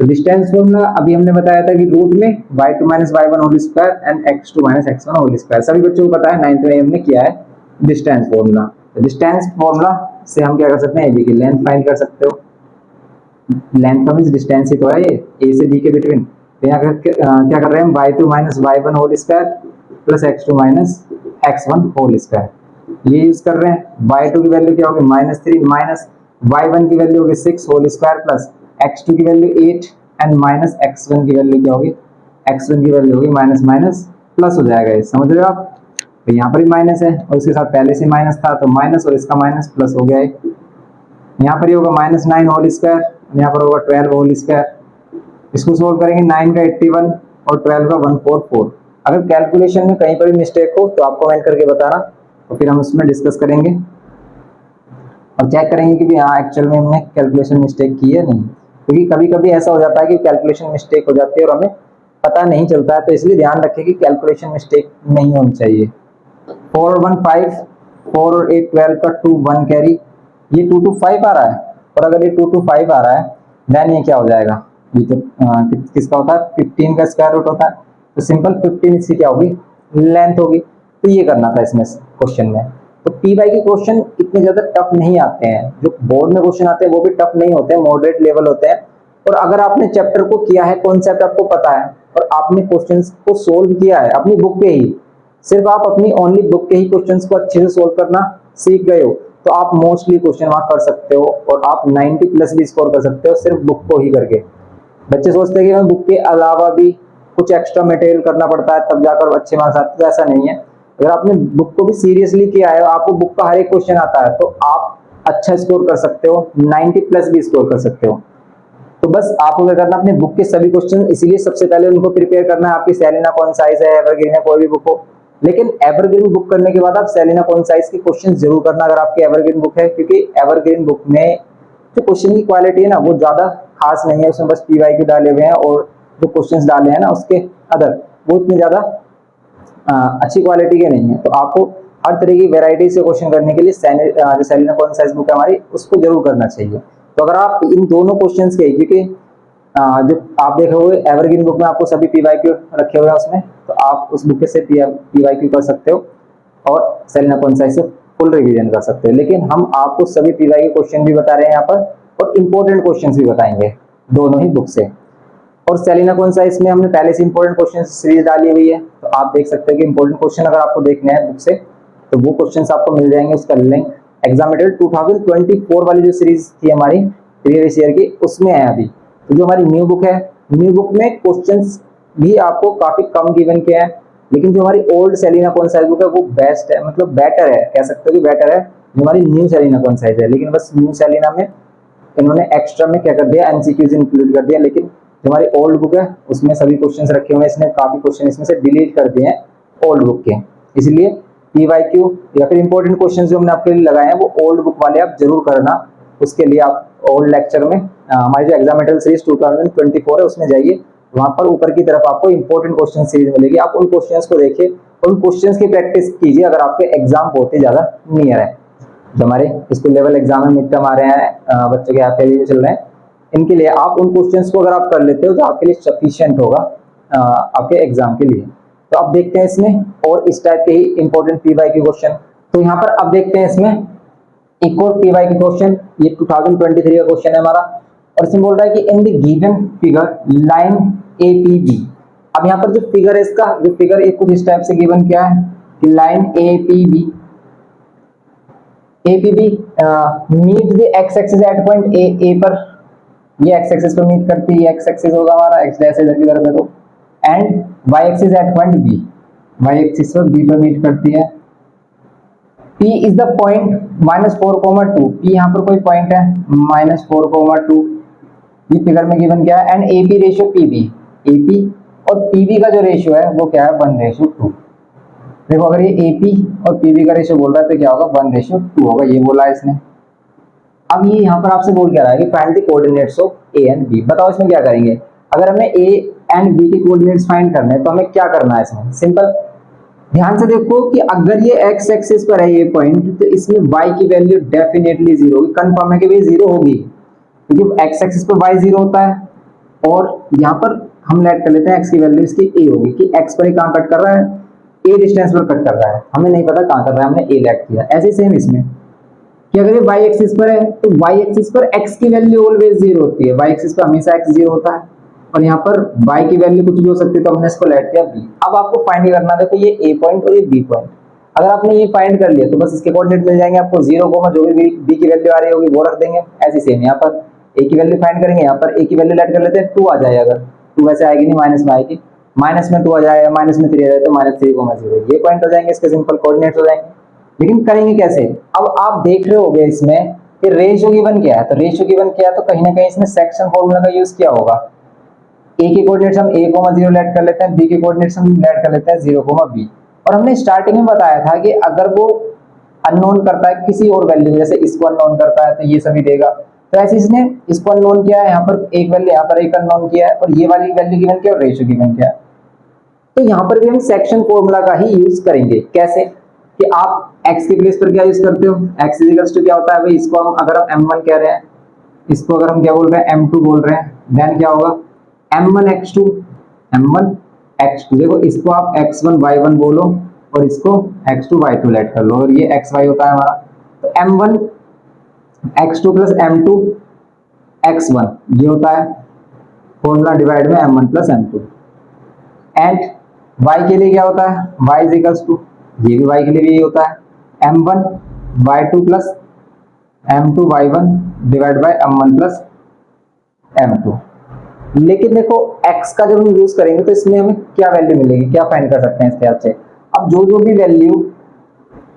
तो डिस्टेंस फॉर्मूला अभी हमने बताया था कि रूट में y2 minus y1 whole square and x2 minus x1 whole square, सभी बच्चों को पता है, 9th में हमने किया है डिस्टेंस फॉर्मूला। तो डिस्टेंस फॉर्मूला से हम क्या कर सकते हैं, ए बी की लेंथ फाइंड कर सकते हो। लेंथ का मींस डिस्टेंस ही तो है ये ए से बी के बिटवीन। तो यहाँ क्या कर रहे हैं हम, y2 minus y1 whole square plus x2 minus x1 whole square ये यूज कर रहे हैं। y2 की वैल्यू क्या होगी -3 माइनस y1 की वैल्यू होगी 6 होल स्क्वायर प्लस x2 की वैल्यू 8 एंड माइनस x1 की वैल्यू क्या होगी, x1 की वैल्यू होगी माइनस माइनस प्लस हो जाएगा, ये समझ रहे हो आप। तो यहाँ पर भी माइनस है और इसके साथ पहले से माइनस था, तो माइनस और इसका माइनस प्लस हो गया है। यहाँ पर ये होगा -9 होल स्क्वायर, यहाँ पर होगा 12 होल स्क्वायर। इसको सोल्व करेंगे, 9 का 81 और 12 का 144। अगर कैलकुलेशन में कहीं पर भी मिस्टेक हो तो आप कमेंट करके बताना, तो फिर हम उसमें डिस्कस करेंगे और चेक करेंगे कि भी हाँ एक्चुअल में हमने कैलकुलेशन मिस्टेक की है नहीं, क्योंकि कभी कभी ऐसा हो जाता है कि कैलकुलेशन मिस्टेक हो जाती है और हमें पता नहीं चलता है। तो इसलिए ध्यान रखें कि कैलकुलेशन मिस्टेक नहीं होनी चाहिए। 4 और 1 5, 4 और 8 12 का 2 1 कैरी, ये 2 to 5 आ रहा है, और अगर ये 2 to 5 आ रहा है देन ये क्या हो जाएगा, ये तो किसका होता है, 15 का स्क्वायर रूट होता है। तो सिंपल 15 इसकी क्या होगी, लेंथ होगी। तो ये करना था इसमें क्वेश्चन में। तो पी वाई के क्वेश्चन इतने ज्यादा टफ नहीं आते हैं, जो बोर्ड में क्वेश्चन आते हैं वो भी टफ नहीं होते हैं, मॉडरेट लेवल होते हैं। और अगर आपने चैप्टर को किया है, कॉन्सेप्ट आपको पता है और आपने क्वेश्चंस को सोल्व किया है अपनी बुक पे ही, सिर्फ आप अपनी ओनली बुक के ही क्वेश्चंस को अच्छे से सोल्व करना सीख गए हो, तो आप मोस्टली क्वेश्चन वहां कर सकते हो और आप 90 प्लस भी स्कोर कर सकते हो सिर्फ बुक को ही करके। बच्चे सोचते हैं कि हमें बुक के अलावा भी कुछ एक्स्ट्रा मटेरियल करना पड़ता है तब जाकर अच्छे मार्क्स आते हैं, तो ऐसा नहीं है। अगर आपने बुक को भी सीरियसली किया है, आपको बुक का हर एक क्वेश्चन आता है, तो आप अच्छा स्कोर कर सकते हो, 90 प्लस भी स्कोर कर सकते हो। तो बस आपको क्या करना, अपने बुक के सभी क्वेश्चन, इसीलिए सबसे पहले उनको प्रिपेयर करना है। आपकी सेलिना कौन साइज है, एवरग्रीन है, कोई भी बुक हो, लेकिन एवरग्रीन बुक करने के बाद आप सेलिना कौन साइज के क्वेश्चन जरूर करना अगर आपकी एवरग्रीन बुक है, क्योंकि एवरग्रीन बुक में जो क्वेश्चन की क्वालिटी है ना वो ज्यादा खास नहीं है, उसमें बस पीवाईक्यू डाले हुए हैं और जो क्वेश्चंस डाले हैं ना उसके अदर वो इतने ज्यादा अच्छी क्वालिटी के नहीं है। तो आपको हर तरह की वेराइटी से क्वेश्चन करने के लिए जो सेलिना कौन साइज बुक है हमारी, उसको जरूर करना चाहिए। तो अगर आप इन दोनों क्वेश्चंस के, क्योंकि जो आप देखे हुए एवरग्रीन बुक में आपको सभी पीवाईक्यू रखे हुए हैं उसमें, तो आप उस बुक से पीवाईक्यू कर सकते हो और सेलिना कौन साइज से फुल रिवीजन कर सकते हो। लेकिन हम आपको सभी पीवाईक्यू क्वेश्चन भी बता रहे हैं यहाँ पर और इंपॉर्टेंट क्वेश्चंस भी बताएंगे दोनों ही बुक से। और सेलिना कौन सा इसमें हमने पहले से इंपॉर्टेंट क्वेश्चन सीरीज डाली हुई है, तो आप देख सकते हो कि इंपॉर्टेंट क्वेश्चन अगर आपको देखने हैं बुक से तो वो क्वेश्चंस आपको मिल जाएंगे। उसका लिंक एग्जाम मटेरियल 2024 वाली जो सीरीज थी हमारी प्रीवियस ईयर की, उसमें है अभी। तो जो हमारी न्यू बुक है, न्यू बुक में क्वेश्चंस भी आपको काफी कम गिवन किया है, लेकिन जो हमारी ओल्ड सेलिना कौन साइज बुक है वो बेस्ट है, मतलब बेटर है, कह सकते हो कि बेटर है जो हमारी न्यू सेलिना कौन साइज है। लेकिन बस न्यू सेलिना में इन्होंने एक्स्ट्रा में क्या कर दिया, एमसीक्यूज इंक्लूड कर दिया, लेकिन जो हमारी ओल्ड बुक है उसमें सभी क्वेश्चंस रखे हुए हैं, इसने काफी क्वेश्चन इसमें से डिलीट कर दिए हैं ओल्ड बुक के। इसलिए पीवाईक्यू या फिर इंपॉर्टेंट क्वेश्चंस जो हमने आपके लिए लगाए हैं वो ओल्ड बुक वाले आप जरूर करना। उसके लिए आप ओल्ड लेक्चर में हमारी जो एग्जाम मटेरियल सीरीज 2024 है उसमें जाइए, वहां पर ऊपर की तरफ आपको इंपॉर्टेंट क्वेश्चन सीरीज मिलेगी। आप उन क्वेश्चंस को देखिए और उन क्वेश्चंस की प्रैक्टिस कीजिए अगर आपके एग्जाम बहुत ही ज्यादा नियर है। जो हमारे स्कूल लेवल एग्जाम में मिड टर्म आ रहे हैं, बच्चों के हाथ भी चल रहे हैं, इनके लिए आप उन क्वेश्चंस को अगर आप कर लेते हो तो आपके लिए सफिशिएंट होगा आपके एग्जाम के लिए। तो अब देखते हैं इसमें और इस टाइप के ही इंपॉर्टेंट पीवाईक्यू क्वेश्चन। तो यहाँ पर अब देखते हैं इसमें एक और पीवाईक्यू क्वेश्चन, ये 2023 का क्वेश्चन है हमारा, और इसमें बोल रहा है कि in the given figure line APB. अब यहाँ पर जो फिगर है इसका, जो फिगर एक कुछ इस टाइप से गिवन किया है कि line APB meet the X axis at point A पर, ये एक्स एक्सिस पर मीट करती है, एक्स एक्सिस होगा हमारा एक्स डैश इधर की तरफ देखो, and Y axis at point B, Y axis पर बी पर मीट करती है। P is the point -4,2, P यहाँ पर कोई पॉइंट है -4,2, ये फिगर में गिवन क्या है, and AP ratio PB, AP और PB का जो रेशियो है वो क्या है 1:2। देखो अगर ये AP और PB का रेशियो बोल रहा है तो क्या होगा 1:2 होगा, ये बोला है इसने। अब ये यहाँ पर आपसे बोल क्या रहा है कि find the coordinates of A and B। बताओ इसमें क्या करेंगे, अगर हमें A एंड बी के कोऑर्डिनेट्स फाइंड करने हैं, तो हमें क्या करना है इसमें? सिंपल, ध्यान से देखो कि अगर ये एक्स एक्सिस पर है ये पॉइंट, तो इसमें y की वैल्यू डेफिनेटली जीरो होगी, कंफर्म है कि ये जीरो होगी, क्योंकि एक्स एक्सिस पर y जीरो होता है। और यहाँ पर हम लेट कर लेते हैं x की वैल्यू इसकी a होगी, कि x पर कहाँ कट कर रहा है? a डिस्टेंस पर कट कर रहा है, हमें नहीं पता कहाँ कर रहा है, हमने a लेट किया। ऐसे सेम इसमें कि अगर ये y एक्सिस पर है तो y एक्सिस पर x की वैल्यू ऑलवेज जीरो होती है, y एक्सिस पर हमेशा x जीरो होता है, और यहाँ पर y की वैल्यू कुछ भी हो सकती है, तो हमने इसको लेट किया b। अब आपको फाइंड करना है, देखो ये a पॉइंट और ये b पॉइंट, अगर आपने ये फाइंड कर लिया तो बस इसके कोऑर्डिनेट मिल जाएंगे आपको, 0, जो भी b की वैल्यू आ रही होगी वो रख देंगे। ऐसे सेम यहाँ पर a की वैल्यू फाइंड करेंगे, यहाँ पर a की वैल्यू लेट कर लेते हैं, 2 आ जाएगा, अगर 2 वैसे आएगी नहीं, माइनस में आएगी, माइनस में 2 आ जाएगा, माइनस में 3 आ जाएगा, तो -3, 0 ये पॉइंट हो जाएंगे, इसके सिंपल कोऑर्डिनेट्स हो जाएंगे। लेकिन करेंगे कैसे? अब आप देख रहे होगे इसमें कि रेशियो गिवन क्या है, तो रेशियो गिवन क्या है, तो कहीं ना कहीं इसमें सेक्शन फॉर्मूला का यूज किया होगा। a के कोऑर्डिनेट्स हम a, 0 लेट कर लेते हैं, b के कोऑर्डिनेट्स हम लेट कर लेते हैं 0, b। और हमने स्टार्टिंग में बताया था कि अगर वो अननोन करता है किसी और वैल्यू, जैसे इसको अननोन करता है तो ये सभी देगा, तो ऐसे इसने इसको अननोन किया है, यहाँ पर एक वैल्यू, यहाँ पर एक अननोन किया है, और ये वाली वैल्यू गिवन किया और रेशियो गिवन किया। तो यहाँ पर भी हम सेक्शन फॉर्मूला का ही यूज करेंगे। कैसे? कि आप x के प्लेस पर क्या यूज करते हो, x इक्वल्स टू क्या होता है भाई, इसको हम अगर हम m1 कह रहे हैं, इसको अगर हम क्या बोल रहे हैं m2 बोल रहे हैं, देन क्या होगा m1 x2, m1 x2। देखो इसको आप x1 y1 बोलो और इसको x2 y2 लेट कर लो, और ये xy होता है हमारा, तो m1 x2 plus m2 x1 ये होता है फॉर्मूला डिवाइड में m1 plus m2। And y के लिए क्या होता है, y इज इक्वल्स टू, ये भी y के लिए भी ये होता है m1 y2 plus m2 y1 divide by m1 plus m2। लेकिन देखो x का जब हम यूज करेंगे तो इसमें हमें क्या वैल्यू मिलेगी, क्या फाइंड कर सकते हैं इसके हाथ से? अब जो भी वैल्यू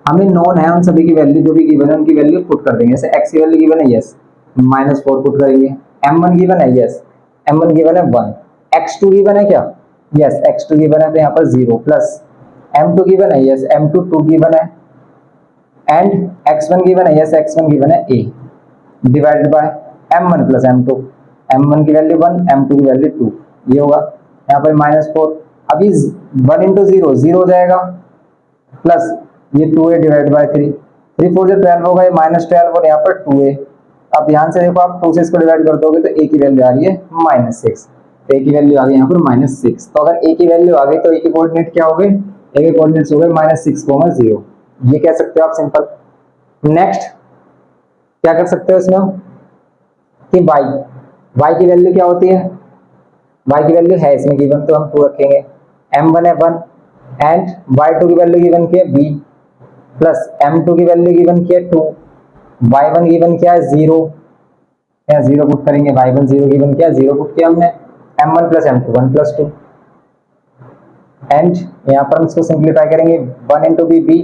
हमें नोन है उन सभी की वैल्यू जो भी गिवन है उनकी वैल्यू पुट कर देंगे। जैसे x की वैल्यू गिवन है यस -4 पुट करेंगे, m1 गिवन है यस m1 गिवन है 1, x2 गिवन है क्या, यस x2 गिवन है तो यहाँ पर 0, प्लस m2 गिवन है यस m2 2 गिवन है, एंड x1 गिवन है यस x1 गिवन है a, divided by m1 plus m2, m1 की वैल्यू 1 m2 की वैल्यू 2, ये होगा यहाँ पर -4। अभी 1 इंटू 0 0 हो जाएगा, प्लस ये 2a डिवाइड बाय 3, 3 4 से 12 होगा, ये -12 और यहाँ पर 2a। अब ध्यान से देखो, आप 2 से इसको डिवाइड कर दोगे तो a की वैल्यू आ रही है -6, a की वैल्यू आ गई यहाँ पर -6। तो अगर a की वैल्यू आ गई तो a के कोऑर्डिनेट क्या हो गए, a के कोऑर्डिनेट्स हो गए -6, 0, ये कह सकते हो आप सिंपल। नेक्स्ट क्या कर सकते हो इसमें कि y की वैल्यू क्या होती है, y की वैल्यू है इसमें गिवन तो हम 2 रखेंगे, m1 है 1 एंड y2 की वैल्यू गिवन की है b, प्लस m2 की वैल्यू गिवन की है 2, y1 गिवन किया है 0, या 0 पुट करेंगे, y1 0 गिवन किया 0 पुट किया हमने, m1 plus m2 1 plus 2, and यहाँ पर हम इसको सिंप्लीफाई करेंगे, 1 इंटू b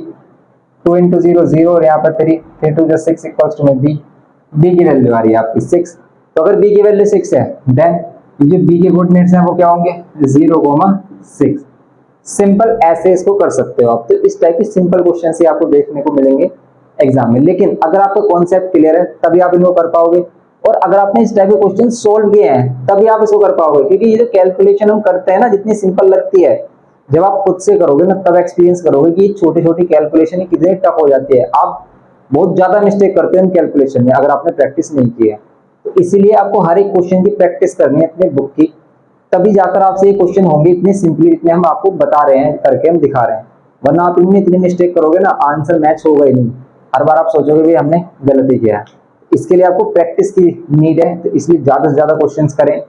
2 इंटू 0 0 और यहाँ पर 3 2 6 इक्वल्स टू में b की वैल्यू आ रही है आपकी 6। तो अगर b की वैल्यू 6 है देन ये जो b के कोऑर्डिनेट्स हैं वो क्या होंगे 0, 6। सिंपल ऐसे इसको कर सकते हो आप। तो इस टाइप के सिंपल क्वेश्चन ही आपको देखने को मिलेंगे एग्जाम में, लेकिन अगर आपको कॉन्सेप्ट क्लियर है तभी आप इनको कर पाओगे, और अगर आपने इस टाइप के क्वेश्चन सोल्व किए हैं तभी आप इसको कर पाओगे, क्योंकि ये जो कैलकुलेशन हम करते हैं ना जितनी सिंपल लगती है, जब आप खुद से करोगे ना तब एक्सपीरियंस करोगे कि छोटी छोटी कैलकुलेशन कितनी टफ हो जाती है। आप बहुत ज्यादा मिस्टेक करते हैं इन कैलकुलेशन में अगर आपने प्रैक्टिस नहीं की है, तो इसीलिए आपको हर एक क्वेश्चन की प्रैक्टिस करनी है अपने बुक की, तभी जाकर आपसे ये क्वेश्चन होंगे इतने सिंपली, इतने हम आपको बता रहे हैं करके हम दिखा रहे हैं, वरना आप इनमें इतनी मिस्टेक करोगे ना आंसर मैच होगा ही नहीं, हर बार आप सोचोगे भी हमने गलती किया है। इसके लिए आपको प्रैक्टिस की नीड है, तो इसलिए ज्यादा से ज्यादा क्वेश्चंस करें।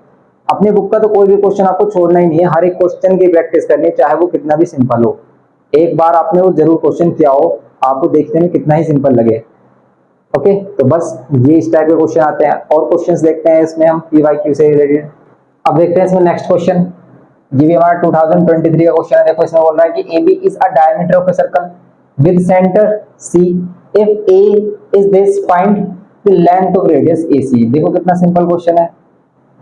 अपने बुक का तो कोई भी क्वेश्चन आपको छोड़ना ही नहीं है, हर एक क्वेश्चन की प्रैक्टिस करनी है, चाहे वो कितना भी सिंपल हो। एक बार आपने वो जरूर क्वेश्चन किया हो, आपको देखने में कितना ही सिंपल लगे। ओके, तो बस ये इस टाइप के क्वेश्चन आते हैं, और क्वेश्चंस देखते हैं इसमें हम PYQ से रिलेटेड। अब देखते हैं इसमें नेक्स्ट क्वेश्चन, ये भी हमारा 2023 का क्वेश्चन है। देखो इसमें बोल रहा है कि AB is a diameter of a circle with centre C, if A is this find the length of radius AC। देखो कितना सिंपल क्वेश्चन है।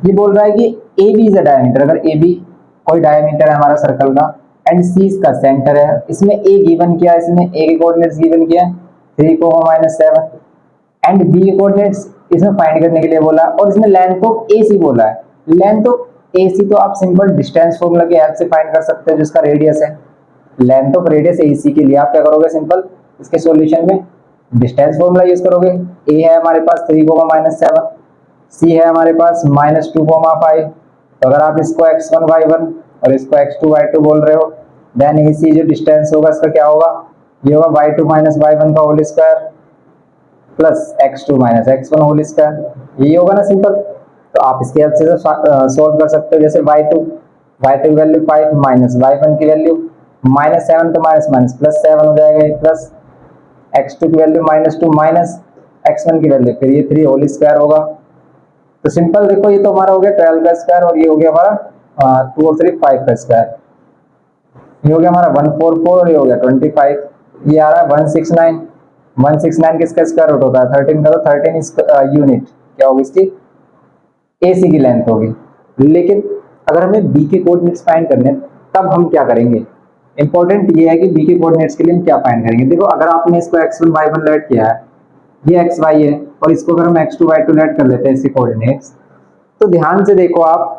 ये बोल रहा है कि AB इज अ डायमीटर, अगर AB कोई डायमीटर है हमारा सर्कल का एंड C इसका सेंटर है, इसमें A गिवन किया है, इसमें A के कोऑर्डिनेट्स गिवन किया है 3, -7 एंड B के कोऑर्डिनेट्स इसमें फाइंड करने के लिए बोला, और इसमें लेंथ ऑफ AC बोला है। लेंथ ऑफ AC तो आप सिंपल डिस्टेंस फॉर्मूला की हेल्प से फाइंड कर सकते हो, जिसका रेडियस है। लेंथ ऑफ रेडियस AC के लिए आप क्या करोगे, सिंपल इसके सॉल्यूशन में डिस्टेंस फॉर्मूला यूज करोगे। A है हमारे पास 3, -7, C है हमारे पास -2, 5। तो अगर आप इसको x1 y1 और इसको x2 y2 बोल रहे हो, देन AC जो डिस्टेंस होगा इसका क्या होगा, ये होगा y2 - y1 का whole square plus x2 - x1 whole square, ये होगा ना सिंपल। तो आप इसके हेल्प से सॉल्व कर सकते हो। जैसे y2 की वैल्यू 5 माइनस y1 की वैल्यू -7, तो माइनस माइनस +7 हो जाएगा, ये प्लस x2 की वैल्यू -2 माइनस x1 की वैल्यू, फिर ये 3 होल स्क्वायर होगा। तो सिंपल देखो, ये तो हमारा हो गया 12 का स्क्वायर और ये हो गया हमारा 2 और 3 5 का स्क्वायर, ये हो गया हमारा 144 और ये हो गया 25। ये आ रहा है 169। 169 किसका स्क्वायर रूट होता है, 13 का, तो 13 यूनिट क्या होगी इसकी, AC की लेंथ होगी। लेकिन अगर हमें B के कोऑर्डिनेट्स फाइंड करने तब हम क्या करेंगे, इंपॉर्टेंट ये है कि B के कोऑर्डिनेट्स के लिए हम क्या फाइंड करेंगे। देखो अगर आपने इसको x1 y1 लेट किया है, ये xy है, और इसको अगर हम x2 y2 लेट कर लेते हैं इसके कोऑर्डिनेट्स, तो ध्यान से देखो आप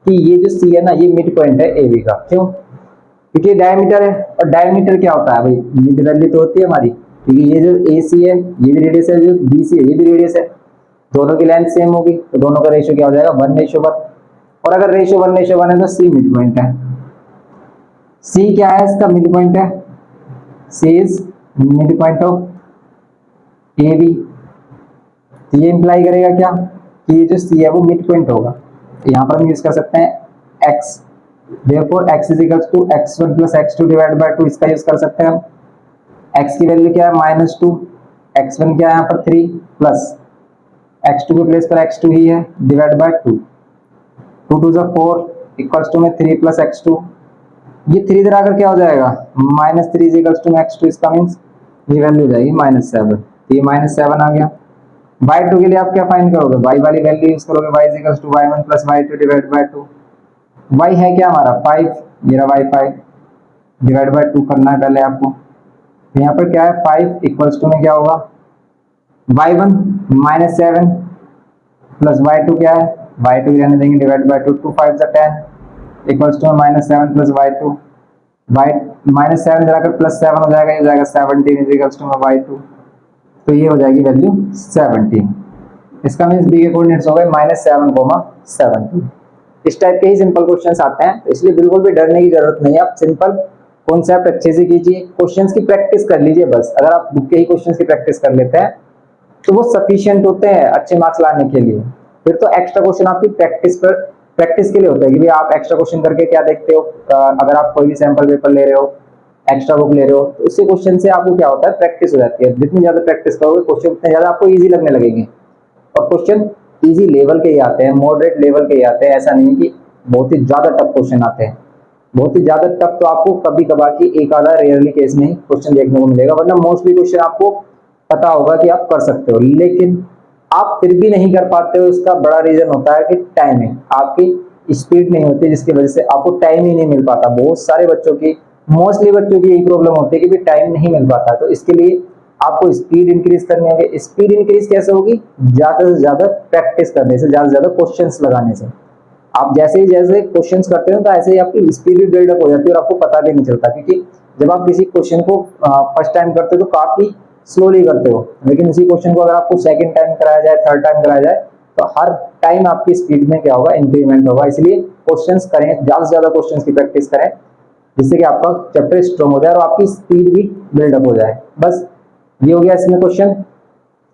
कि ये जो C है ना, ये मिड पॉइंट है AB का। क्यों, क्योंकि डायमीटर है, और डायमीटर क्या होता है भाई, मिड वैल्यू तो होती है हमारी, क्योंकि ये जो AC है ये भी रेडियस है, जो BC है ये भी रेडियस है, दोनों की लेंथ सेम होगी, तो दोनों का रेशियो क्या हो जाएगा 1:1। और अगर रेशियो 1:1 है तो C मिड पॉइंट है। C क्या है, इसका मिड पॉइंट है, C is mid point of AB। तो ये इंप्लाई करेगा क्या, कि ये जो C है वो मिड पॉइंट होगा। तो यहाँ पर हम यूज कर सकते हैं x, therefore x is equals to x1 plus x2 divided by 2, इसका यूज कर सकते हैं हम। x की वैल्यू क्या है -2, x1 क्या है यहाँ पर 3, प्लस x2 के प्लेस पर x2 ही है, डिवाइड बाय 2, 2 2 4 इक्वल्स टू में 3 प्लस x2, ये 3 इधर आकर क्या हो जाएगा, -3 इज इक्वल्स टू x2, इसका मींस ये वैल्यू हो जाएगी -7, तो ये -7 आ गया। y2 के लिए आप क्या फाइंड करोगे, y वाली वैल्यू यूज करोगे, y is equals to y1 plus y2 divide by 2। y है क्या हमारा 5, ये रहा y 5, डिवाइड बाय 2 करना है पहले आपको। तो यहाँ पर क्या है 5 इक्वल्स टू में क्या होगा, y1 -7 प्लस y2 क्या है, y2 रहने देंगे, divide by 2, 2 5 10 equals to -7 plus y2, y -7 इधर आकर +7 हो जाएगा, ये हो जाएगा 17 इज इक्वल्स टू y2। तो ये हो जाएगी वैल्यू 17। इसका मींस B के कोऑर्डिनेट्स हो गए -7, 17। इस टाइप के ही सिंपल क्वेश्चंस आते हैं, तो इसलिए बिल्कुल भी डरने की जरूरत नहीं है। आप सिंपल कॉन्सेप्ट अच्छे से कीजिए, क्वेश्चंस की प्रैक्टिस कर लीजिए बस। अगर आप बुक के ही क्वेश्चंस की प्रैक्टिस कर लेते हैं तो वो सफिशिएंट होते हैं अच्छे मार्क्स लाने के लिए। फिर तो एक्स्ट्रा क्वेश्चन आपकी प्रैक्टिस के लिए होता है कि भाई आप एक्स्ट्रा क्वेश्चन करके क्या देखते हो, अगर आप कोई भी सैंपल पेपर ले रहे हो, एक्स्ट्रा बुक ले रहे हो, तो उससे क्वेश्चन से आपको क्या होता है, प्रैक्टिस हो जाती है। जितनी ज्यादा प्रैक्टिस करोगे क्वेश्चन उतने ज्यादा आपको इजी लगने लगेंगे, और क्वेश्चन इजी लेवल के ही आते हैं, मॉडरेट लेवल के ही आते हैं। ऐसा नहीं कि बहुत ही ज्यादा टफ क्वेश्चन आते हैं। बहुत ही ज्यादा टफ तो आपको कभी कभार की एक आधा रेयरली केस में ही क्वेश्चन देखने को मिलेगा, वरना मोस्टली क्वेश्चन आपको पता होगा कि आप कर सकते हो, लेकिन आप फिर भी नहीं कर पाते हो। इसका बड़ा रीजन होता है कि टाइमिंग, आपकी स्पीड नहीं होती, जिसकी वजह से आपको टाइम ही नहीं मिल पाता। बहुत सारे बच्चों की, मोस्टली बच्चों की यही प्रॉब्लम होती है कि भी टाइम नहीं मिल पाता। तो इसके लिए आपको स्पीड इंक्रीज करनी होगी। स्पीड इंक्रीज कैसे होगी, ज्यादा से ज्यादा प्रैक्टिस करने से, ज्यादा से ज्यादा क्वेश्चंस लगाने से। आप जैसे ही जैसे क्वेश्चंस करते हो तो ऐसे ही आपकी स्पीड भी बिल्डअप हो जाती है और आपको पता भी नहीं चलता, क्योंकि जब आप किसी क्वेश्चन को फर्स्ट टाइम करते हो तो काफी स्लोली करते हो, लेकिन उसी क्वेश्चन को अगर आपको सेकंड टाइम कराया जाए, थर्ड टाइम कराया जाए, तो हर टाइम आपकी स्पीड में क्या होगा, इंक्रीमेंट होगा। इसलिए क्वेश्चंस करें, ज्यादा से ज्यादा क्वेश्चंस की प्रैक्टिस करें, जिससे कि आपका चैप्टर स्ट्रॉन्ग हो जाए और आपकी स्पीड भी बिल्डअप हो जाए। बस ये हो गया इसमें क्वेश्चन।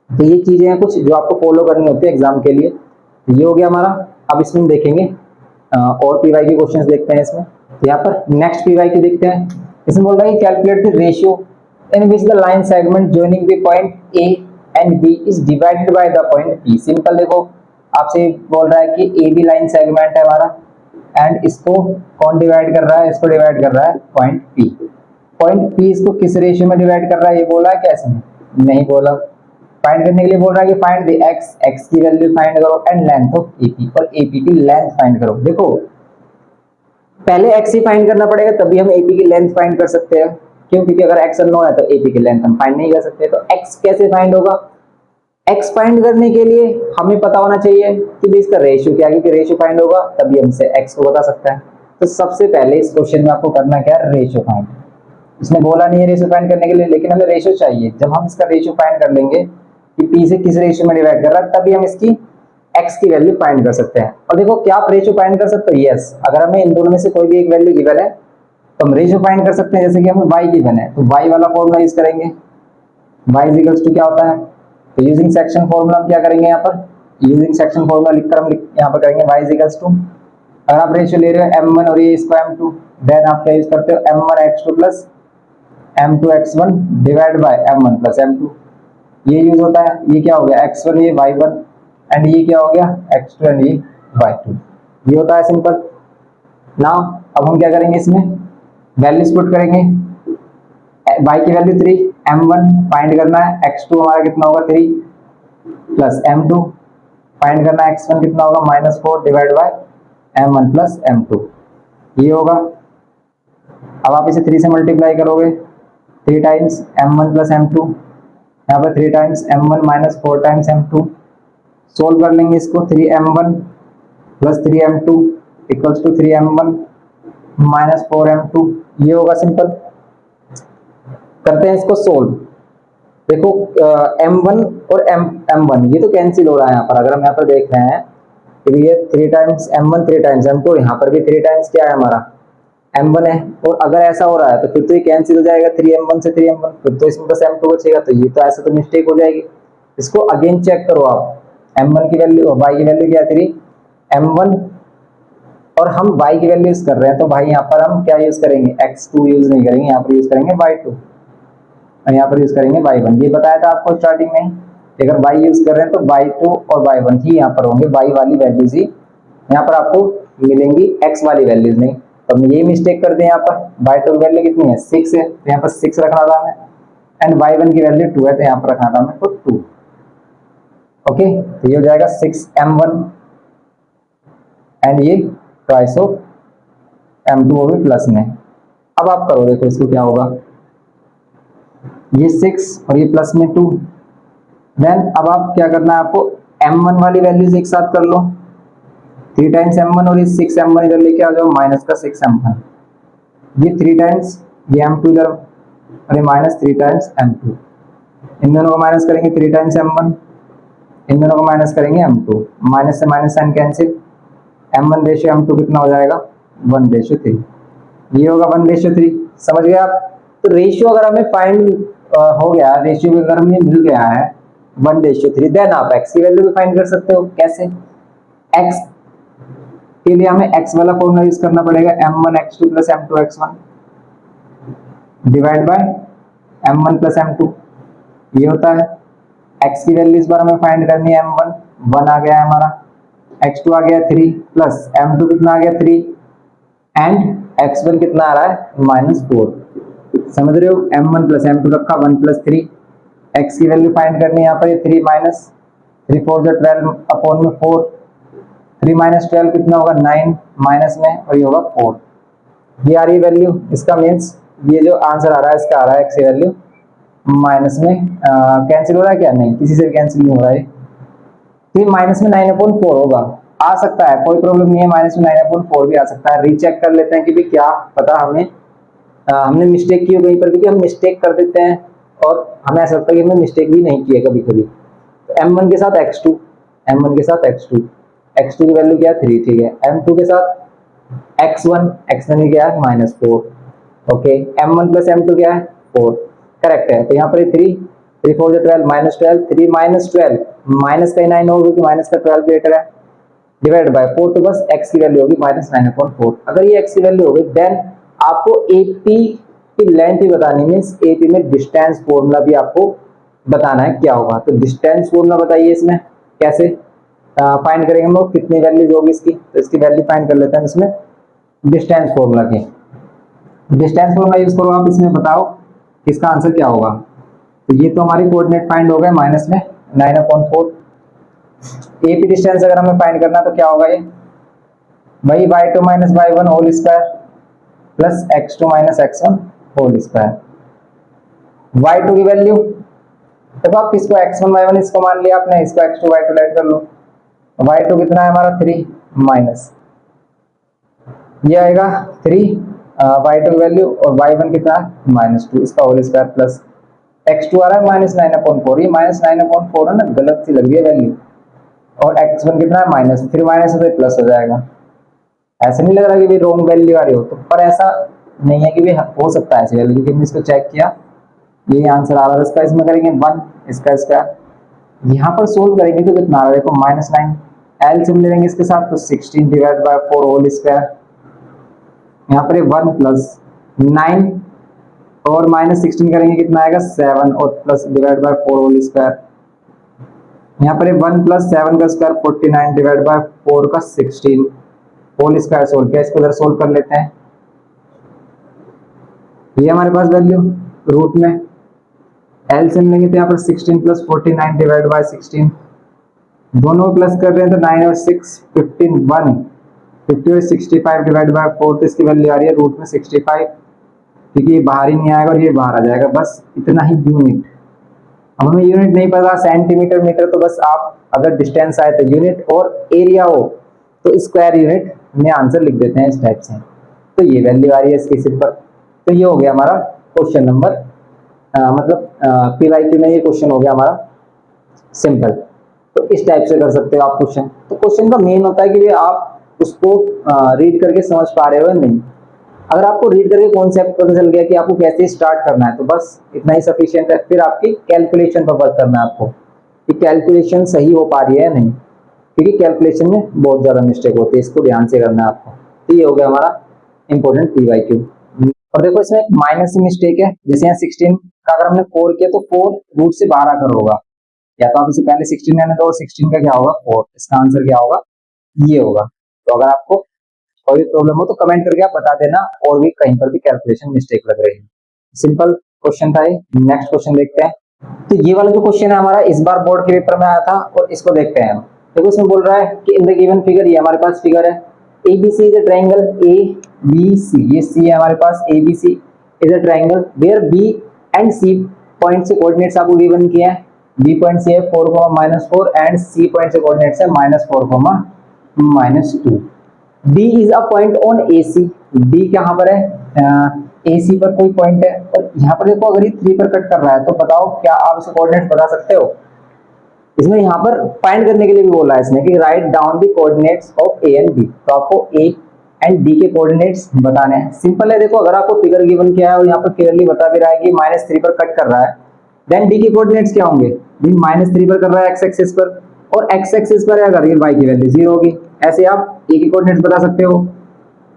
तो ये चीजें हैं कुछ जो आपको फॉलो करनी होती है एग्जाम के लिए। ये हो गया हमारा। अब इसमें देखेंगे और पीवाई के क्वेश्चंस देखते हैं इसमें। तो यहाँ पर नेक्स्ट पीवाई के देखते हैं। इसमें बोल रहा है calculate the ratio in which the line segment joining the point A and B is divided by the point P. Simple देखो, आपसे बोल रहा है कि ए बी लाइन सेगमेंट है हमारा, एंड इसको कौन डिवाइड कर रहा है, इसको डिवाइड कर रहा है पॉइंट पी। पॉइंट पी इसको किस रेशियो में डिवाइड कर रहा है, ये बोला है कैसे नहीं बोला। फाइंड करने के लिए बोल रहा है कि फाइंड द एक्स, एक्स की वैल्यू फाइंड करो, एंड लेंथ ऑफ एपी, और एपी की लेंथ फाइंड करो। देखो पहले एक्स ही फाइंड करना पड़ेगा, तभी हम एपी की लेंथ फाइंड कर सकते हैं। क्यों, क्योंकि अगर एक्स अननोन है तो एपी की लेंथ हम फाइंड नहीं कर सकते। तो एक्स कैसे फाइंड होगा, एक्स फाइंड करने के लिए हमें पता होना चाहिए कि भाई इसका रेशियो क्या है, क्योंकि रेशियो फाइंड होगा तभी हमसे एक्स को बता सकता है। तो सबसे पहले इस क्वेश्चन में आपको करना क्या है, रेशियो फाइंड। इसने बोला नहीं है रेशियो फाइंड करने के लिए, लेकिन हमें रेशियो चाहिए। जब हम इसका रेशियो फाइंड कर लेंगे कि पी से किस रेशियो में डिवाइड कर रहा है, तभी हम इसकी एक्स की वैल्यू फाइंड कर सकते हैं। और देखो क्या आप रेशियो फाइंड कर सकते हो, यस। अगर हमें इन दोनों में से कोई भी एक वैल्यू गिवन है तो हम रेशियो फाइंड कर सकते हैं। जैसे कि हमें y गिवन है तो y वाला फॉर्मूला यूज करेंगे। y इज इक्वल्स टू क्या होता है, तो यूजिंग सेक्शन फॉर्मूला हम क्या करेंगे, यहाँ पर यूजिंग सेक्शन फॉर्मूला लिखकर हम यहाँ पर करेंगे y इज इक्वल्स टू, अगर आप रेशियो ले रहे हो m1 और ये इसको m2, देन आप क्या यूज करते हो, m1 x2 plus m2 x1 divide by m1 plus m2। ये यूज होता है। ये क्या हो गया, x1 ये y1 एंड ये क्या हो गया, x2 एंड ये y2। ये होता है सिंपल। नाउ अब हम क्या करेंगे, इसमें वैल्यूज पुट करेंगे। y की वैल्यू 3, m1 फाइंड करना है, x2 हमारा कितना होगा 3 प्लस m2 फाइंड करना है, x1 कितना होगा -4 divide by m1 plus m2। ये होगा। अब आप इसे 3 से मल्टीप्लाई करोगे, 3 टाइम्स m1 प्लस m2, यहाँ पर 3 times m1 minus 4 times m2। Solve कर लेंगे इसको, 3m1 plus 3m2 equals to 3m1 minus 4m2। ये होगा सिंपल। करते हैं इसको सोल्व। देखो m1 और m1 ये तो कैंसिल हो रहा है यहाँ पर। अगर हम यहाँ पर देख रहे हैं कि ये 3 टाइम्स m1 3 टाइम्स m2, यहाँ पर भी 3 टाइम्स क्या है हमारा m1 है। और अगर ऐसा हो रहा है तो फिर तो ये कैंसिल हो जाएगा, 3m1 से 3m1, फिर तो इसमें बस m2 बचेगा। तो ये तो ऐसा तो मिस्टेक हो जाएगी। इसको अगेन चेक करो आप, m1 की वैल्यू और y की वैल्यू क्या है 3m1, और हम y की वैल्यू यूज कर रहे हैं तो भाई यहाँ पर हम क्या यूज करेंगे, x2 यूज नहीं करेंगे, यहाँ पर यूज करेंगे y2 और यहाँ पर यूज करेंगे y1। ये बताया था आपको स्टार्टिंग में। अगर y यूज कर रहे हैं तो y2 और y1 ही यहाँ पर होंगे, y वाली वैल्यूज ही यहाँ पर आपको मिलेंगी, x वाली वैल्यूज नहीं। तो हम ये मिस्टेक कर दें, यहाँ पर y2 की वैल्यू कितनी है 6 है तो यहाँ पर 6 रखना था हमें, एंड y1 की वैल्यू 2 है तो यहाँ पर रखना था हमें तो 2। ओके, तो ये हो जाएगा 6m1 एंड ये ट्वाइस ऑफ m2 वो भी प्लस में। अब आप करो, देखो इसको क्या होगा, ये 6 और ये प्लस में 2। देन अब आप क्या करना है, आपको m1 वाली वैल्यूज एक साथ कर लो, 3 टाइम्स m1 और ये 6m1 इधर लेके आ जाओ, माइनस का 6m1, ये 3 टाइम्स ये m2 इधर और ये माइनस 3 टाइम्स m2। इन दोनों को माइनस करेंगे, 3 टाइम्स m1, इन दोनों को माइनस करेंगे m2, माइनस से minus sign cancel, m1 ratio m2 कितना हो जाएगा 1:3। ये होगा 1:3। समझ गए आप। तो रेशियो अगर हमें फाइंड हो गया, रेशियो अगर हमें मिल गया है 1:3, देन आप x की वैल्यू भी फाइंड कर सकते हो। कैसे, x के लिए हमें x वाला फॉर्मूला यूज करना पड़ेगा, m1 x2 plus m2 x1 divide by m1 plus m2। ये होता है। x की वैल्यू इस बार हमें फाइंड करनी है, m1 1 आ गया है हमारा, x2 आ गया 3 प्लस m2 कितना आ गया 3 एंड x1 कितना आ रहा है -4। समझ रहे हो, m1 प्लस m2 रखा 1 प्लस 3, x की वैल्यू फाइंड करनी है यहाँ पर, 3 माइनस 3 4 12 अपॉन में 4, 3 माइनस 12 कितना होगा 9 माइनस में, और ये होगा 4। ये आ रही वैल्यू, इसका मीन्स ये जो आंसर आ रहा है इसका आ रहा है x की वैल्यू माइनस में कैंसिल हो रहा है क्या, नहीं किसी से कैंसिल नहीं हो रहा है, तो माइनस में 9/4 होगा। आ सकता है, कोई प्रॉब्लम नहीं है, माइनस में 9/4 भी आ सकता है। रीचेक कर लेते हैं कि भी क्या पता हमें हमने मिस्टेक की हो कहीं पर, क्योंकि हम मिस्टेक कर देते हैं और हमें ऐसा लगता है कि हमने मिस्टेक भी नहीं की है कभी कभी। तो m1 के साथ x2, m1 के साथ x2, x2 की वैल्यू क्या है 3, ठीक है। m2 के साथ x1, x1 क्या है -4, ओके। m1 प्लस m2 क्या है 4, करेक्ट है। तो यहाँ पर 3 3 4 12 -12, 3 -12 माइनस का 9 होगा क्योंकि माइनस का 12 ग्रेटर है, डिवाइड बाय 4, तो बस x की वैल्यू होगी -9/4। अगर ये x की वैल्यू होगी, देन आपको AP की लेंथ भी बतानी, मींस AP में डिस्टेंस फॉर्मूला भी आपको बताना है क्या होगा। तो डिस्टेंस फॉर्मूला बताइए इसमें कैसे फाइंड करेंगे हम लोग, कितनी वैल्यूज होगी इसकी। तो इसकी वैल्यू फाइंड कर लेते हैं इसमें डिस्टेंस फॉर्मूला की। डिस्टेंस फॉर्मूला यूज करो आप, इसमें बताओ इसका आंसर क्या होगा। तो ये तो हमारी कोऑर्डिनेट फाइंड हो गए, माइनस में 9/4। AP डिस्टेंस अगर हमें फाइंड करना तो क्या होगा, ये वही y2 minus y1 whole square plus x2 minus x1 whole square. y2 की वैल्यू देखो आप किसको x1 y1 इसको मान लिया आपने, इसको x2 y2 ऐड कर लो। y2 कितना है हमारा 3 माइनस ये आएगा 3 y2 की वैल्यू, और y1 कितना है -2, इसका होल स्क्वायर प्लस x2 आ रहा है -9/4, ये -9/4 है ना, गलत सी लग रही है वैल्यू, और x1 कितना है माइनस, फिर माइनस से प्लस हो जाएगा। ऐसे नहीं लग रहा कि भी रॉन्ग वैल्यू आ रही हो तो, पर ऐसा नहीं है कि भी हो सकता है ऐसी वैल्यू, क्योंकि हमने इसको चेक किया, ये आंसर आ रहा है इसका। इसमें करेंगे 1 इसका स्क्वायर, यहाँ पर सोल्व करेंगे तो कितना आ रहा है देखो -9, एलसीएम ले लेंगे इसके साथ तो 16 डिवाइड बाय 4 होल स्क्वायर, यहाँ पर 1 प्लस 9 और -16 करेंगे कितना आएगा 7, और plus divide by 4 whole square, यहाँ पर 1 प्लस 7 का स्क्वायर 49 डिवाइड बाय 4 का 16 होल स्क्वायर सोल्व किया, इसको इधर सोल्व कर लेते हैं। ये हमारे पास वैल्यू रूट में एलसीएम लेंगे तो यहाँ पर 16 प्लस 49 डिवाइड बाय 16, दोनों प्लस कर रहे हैं तो 9 और 6 15 1 50 और 65 डिवाइड बाय 4, तो इसकी वैल्यू आ रही है रूट में 65, क्योंकि ये बाहर ही नहीं आएगा और ये बाहर आ जाएगा, बस इतना ही यूनिट। अब हमें यूनिट नहीं पता सेंटीमीटर मीटर, तो बस आप अगर डिस्टेंस आए तो यूनिट, और एरिया हो तो स्क्वायर यूनिट में आंसर लिख देते हैं इस टाइप से। तो ये वैल्यू आ रही है इसकी सिंपल। तो ये हो गया हमारा क्वेश्चन नंबर, मतलब पीवाईक्यू में ये क्वेश्चन हो गया हमारा सिंपल। तो इस टाइप से कर सकते हो आप क्वेश्चन। तो क्वेश्चन का मेन होता है कि आप उसको रीड करके समझ पा रहे हो या नहीं। अगर आपको रीड करके कॉन्सेप्ट पता चल गया कि आपको कैसे स्टार्ट करना है तो बस इतना ही सफिशिएंट है। फिर आपकी कैलकुलेशन पर वर्क करना है आपको कि कैलकुलेशन सही हो पा रही है या नहीं, क्योंकि कैलकुलेशन में बहुत ज्यादा मिस्टेक होती है, इसको ध्यान से करना है आपको। तो ये हो गया हमारा इंपॉर्टेंट पीवाईक्यू। और देखो इसमें एक माइनस की मिस्टेक है, जैसे यहाँ 16 का अगर हमने 4 किया तो 4 रूट से बाहर आकर होगा, या तो आप इसे पहले 16 लेने दो, 16 का क्या होगा 4, इसका आंसर क्या होगा ये होगा। तो अगर आपको कोई प्रॉब्लम हो तो कमेंट करके आप बता देना, और भी कहीं पर भी कैलकुलेशन मिस्टेक लग रही है। सिंपल क्वेश्चन था ये। नेक्स्ट क्वेश्चन देखते हैं। तो ये वाला जो क्वेश्चन है हमारा इस बार बोर्ड के पेपर में आया था, और इसको देखते हैं हम। देखो इसमें बोल रहा है कि इन द गिवन फिगर, ये हमारे पास फिगर है, ABC is a triangle ABC, ये C है हमारे पास, ABC is a triangle where B and C point से कोऑर्डिनेट्स आपको गिवन किए हैं। B पॉइंट से है 4, -4 एंड C पॉइंट से कोऑर्डिनेट्स है -4, -2। D is a point on AC, D कहाँ पर है AC पर कोई पॉइंट है, और यहाँ पर देखो अगर ये 3 पर कट कर रहा है तो बताओ क्या आप इसके कोऑर्डिनेट्स बता सकते हो। इसमें यहाँ पर फाइंड करने के लिए भी बोला है इसने कि write down the coordinates of A and B, तो आपको A एंड B के कोऑर्डिनेट्स बताने हैं। सिंपल है, देखो अगर आपको फिगर गिवन किया है और यहाँ पर क्लियरली बता भी रहा है कि -3 पर कट कर रहा है, देन D के कोऑर्डिनेट्स क्या होंगे, -3 पर कर रहा है x एक्सिस पर, और x एक्सिस पर अगर ये y की वैल्यू 0 होगी। ऐसे आप A के कोऑर्डिनेट्स बता सकते हो।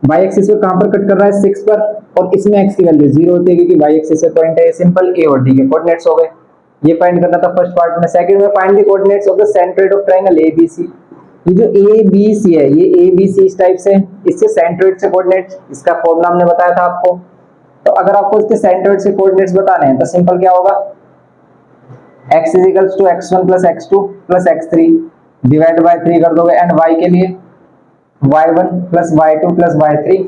y एक्सिस पर कहां पर कट कर रहा है 6 पर, और इसमें x की वैल्यू 0 होती है क्योंकि y एक्सिस से पॉइंट है। सिंपल A और D के कोऑर्डिनेट्स हो गए, ये फाइंड करना था फर्स्ट पार्ट में। सेकंड में find the coordinates of the centroid of triangle ABC। ये जो ABC है, ये ABC इस टाइप से, इससे सेंट्रोइड से कोऑर्डिनेट्स, इसका फॉर्मूला हमने बताया था आपको। तो अगर आपको इसके सेंट्रोइड से कोऑर्डिनेट्स बताने हैं तो सिंपल क्या होगा, x = x1 + x2 + x3 divide by 3 कर दोगे, एंड y के लिए y1 + y2 + y3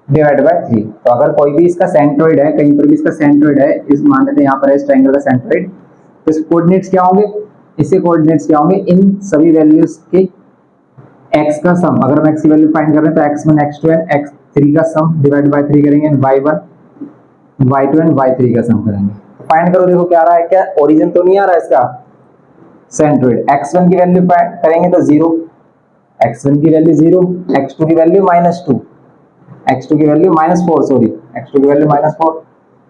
divide by 3। तो अगर कोई भी इसका सेंट्रोइड है, कहीं पर भी इसका सेंट्रोइड है, इस मान लेते हैं यहाँ पर है इस ट्रायंगल का सेंट्रोइड, तो इसके कोऑर्डिनेट्स क्या होंगे, इसके कोऑर्डिनेट्स क्या होंगे, इन सभी वैल्यूज के x का सम। अगर हम x की वैल्यू फाइंड कर रहे हैं तो x1 x2 एंड x3 का सम डिवाइड बाय 3 करेंगे, and y1 y2 and y3 का सम करेंगे। तो फाइंड करो, देखो क्या आ रहा है, क्या ओरिजिन तो नहीं आ रहा है इसका सेंट्रोइड। x1 की वैल्यू करेंगे तो 0, x1 की वैल्यू 0, x2 की वैल्यू -2, x2 की वैल्यू -4, सॉरी x2 की वैल्यू -4,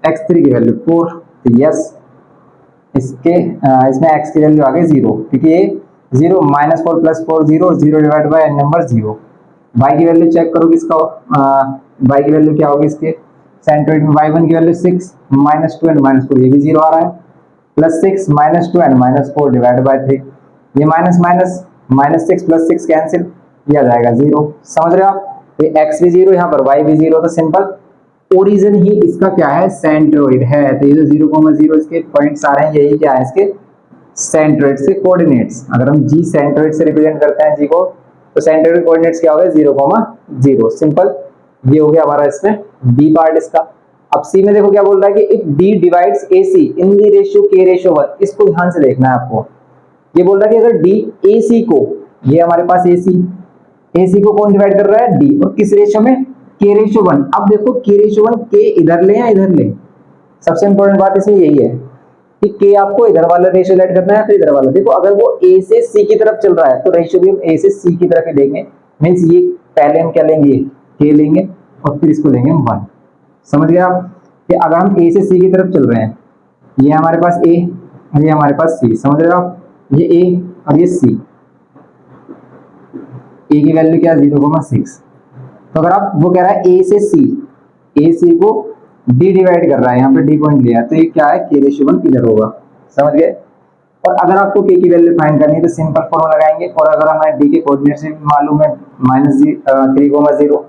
x3 की वैल्यू 4। तो यस इसमें x की वैल्यू आ गई 0, क्योंकि ये 0 -4 + 4 0 0 divide by n number 0। y की वैल्यू चेक करो किसका, y की वैल्यू क्या होगी इसके सेंट्रोइड में, y1 की वैल्यू 6 -2 एंड -4, ये भी 0 आ रहा है, +6 -2 एंड -4 डिवाइड बाय 3, ये माइनस माइनस -6 + 6 कैंसिल, ये आ जाएगा 0। समझ रहे हो आप, तो x भी 0 यहाँ पर y भी 0, तो सिंपल ओरिजिन ही इसका क्या है सेंट्रोइड है। तो ये जो 0,0 इसके पॉइंट्स आ रहे हैं, यही क्या है इसके सेंट्रोइड से कोऑर्डिनेट्स। अगर हम g सेंट्रोइड से रिप्रेजेंट करते हैं g को, तो सेंट्रोइड कोऑर्डिनेट्स क्या हो गए 0,0। सिंपल, ये हो गया हमारा इसमें b पार्ट इसका। अब सी में देखो क्या बोल रहा है कि if D divides A C in the ratio के रेशियो 1, इसको ध्यान से देखना है आपको। ये बोल रहा है कि अगर डी ए सी को, ये हमारे पास ए सी को कौन डिवाइड कर रहा है, डी, और किस रेशियो में, के रेशियो 1। अब देखो के रेशियो 1 के इधर ले या इधर ले, सबसे इंपॉर्टेंट बात इसमें यही है कि के आपको इधर वाला रेशियो लेट करना है फिर इधर वाला। देखो अगर वो ए से सी की तरफ चल रहा है तो रेशियो भी हम ए से सी की तरफ ही देंगे। मींस ये पहले हम क्या लेंगे, के लेंगे और फिर इसको लेंगे हम 1। समझ गए आप कि अगर हम ए से सी की तरफ चल रहे हैं, ये हमारे पास ए और ये हमारे पास सी, समझ रहे हो आप, ये ए और ये सी, ए की वैल्यू क्या, 0,6। तो अगर आप, वो कह रहा है ए से सी, ए सी को डी डिवाइड कर रहा है, यहाँ पे डी पॉइंट लिया है, तो ये क्या है, के रेशियो 1 किधर होगा, समझ गए। और अगर आपको के की वैल्यू फाइंड करनी है तो सिंपल फॉर्मूला लगाएंगे, और अगर हमें डी के कोऑर्डिनेट से मालूम है -3,0,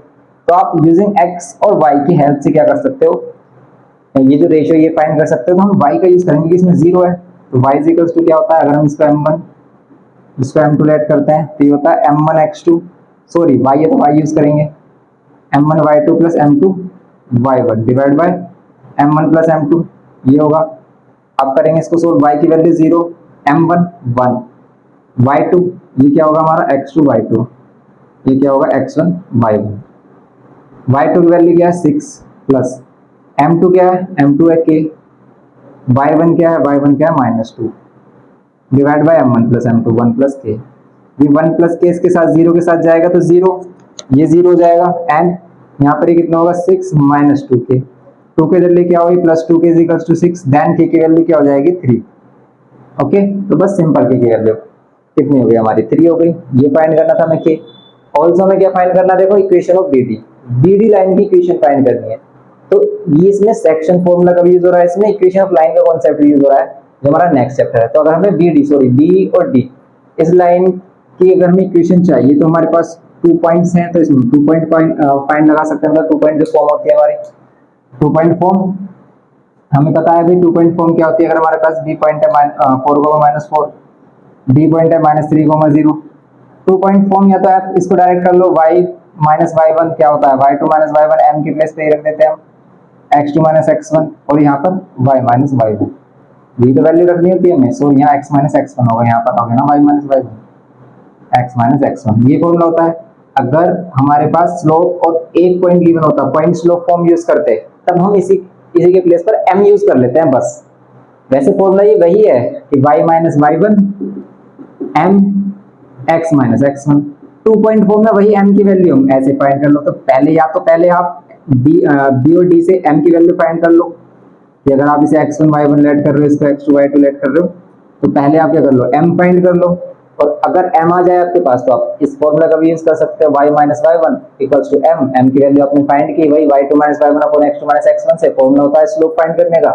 तो आप यूजिंग एक्स और वाई की हेल्प से क्या कर सकते हो, ये जो रेशियो ये फाइंड कर सकते हो। तो हम वाई का यूज करेंगे कि इसमें 0 है, तो वाई इज इक्वल्स टू क्या होता है, अगर हम इसको m1 इसको m2 ऐड करते हैं तो ये होता है m1x2, सॉरी वाई है तो वाई यूज करेंगे, m1y2 plus m2 y1 divide by m1 plus m2, ये होगा। अब करेंगे इसको सोल्व, y की वैल्यू 0, m1 1, y2 ये क्या होगा हमारा x2 y2, ये क्या होगा x1 y1, y2 की वैल्यू क्या है 6 प्लस m2 क्या है, m2 है k, y1 क्या है, y1 क्या है -2 divide by m1 plus m2 1 plus k, ये 1 प्लस k इसके साथ 0 के साथ जाएगा तो 0, ये 0 हो जाएगा, एंड यहाँ पर ये कितना होगा 6 माइनस 2k, 2k इधर लेके आओगे plus 2k is equals to 6, then k की वैल्यू क्या हो जाएगी 3। ओके, तो बस सिंपल k की वैल्यू कितनी हो गई हमारी, 3 हो गई। ये फाइंड करना था हमें k। ऑल्सो हमें क्या फाइंड करना, देखो इक्वेशन ऑफ BD लाइन की इक्वेशन फाइंड करनी है। तो ये इसमें सेक्शन फॉर्मूला का भी यूज हो रहा है, इसमें इक्वेशन ऑफ लाइन का कॉन्सेप्ट यूज हो रहा है जो हमारा नेक्स्ट चैप्टर है। तो अगर हमें बी और डी इस लाइन की अगर हमें इक्वेशन चाहिए तो हमारे पास 2 पॉइंट्स हैं, तो इसमें 2 पॉइंट फाइंड लगा सकते हैं, मतलब 2 पॉइंट जो फॉर्म होती है हमारी 2 पॉइंट फॉर्म, हमें पता है भाई 2 पॉइंट फॉर्म क्या होती है। अगर हमारे पास बी पॉइंट है 4,-4, डी पॉइंट है -3,0, 2 पॉइंट फॉर्म, या तो आप इसको डायरेक्ट कर लो, y माइनस y1 क्या होता है, y2 माइनस y1 m के प्लेस पे रख देते हैं हम, x2 माइनस x1, और यहाँ पर y माइनस y1, ये तो वैल्यू रखनी होती है हमें, सो यहाँ x माइनस x1 होगा, यहाँ पर होगा ना y minus y1, x minus x1, ये फॉर्मूला होता है। अगर हमारे पास स्लोप और एक पॉइंट गिवन होता, पॉइंट स्लोप फॉर्म यूज करते, तब हम इसी के प्लेस पर m यूज कर लेते हैं बस। वैसे फॉर्मूला ये वही है कि y minus y1 m x minus x1, 2 point form में वही m की वैल्यू हम ऐसे फाइंड कर लो। तो पहले या तो पहले आप b और d से m की वैल्यू फाइंड कर लो, कि अगर आप इसे x1 y1 लेट कर रहे हो, इसको x2 y2 लेट कर रहे हो, तो पहले आप क्या कर लो, m फाइंड कर लो, और अगर m आ जाए आपके पास तो आप इस फॉर्मूला का भी यूज कर सकते हो, y minus y1 equals to m की वैल्यू आपने फाइंड की, वही y2 minus y1 upon x2 minus x1 से फॉर्मूला होता है स्लोप फाइंड करने का,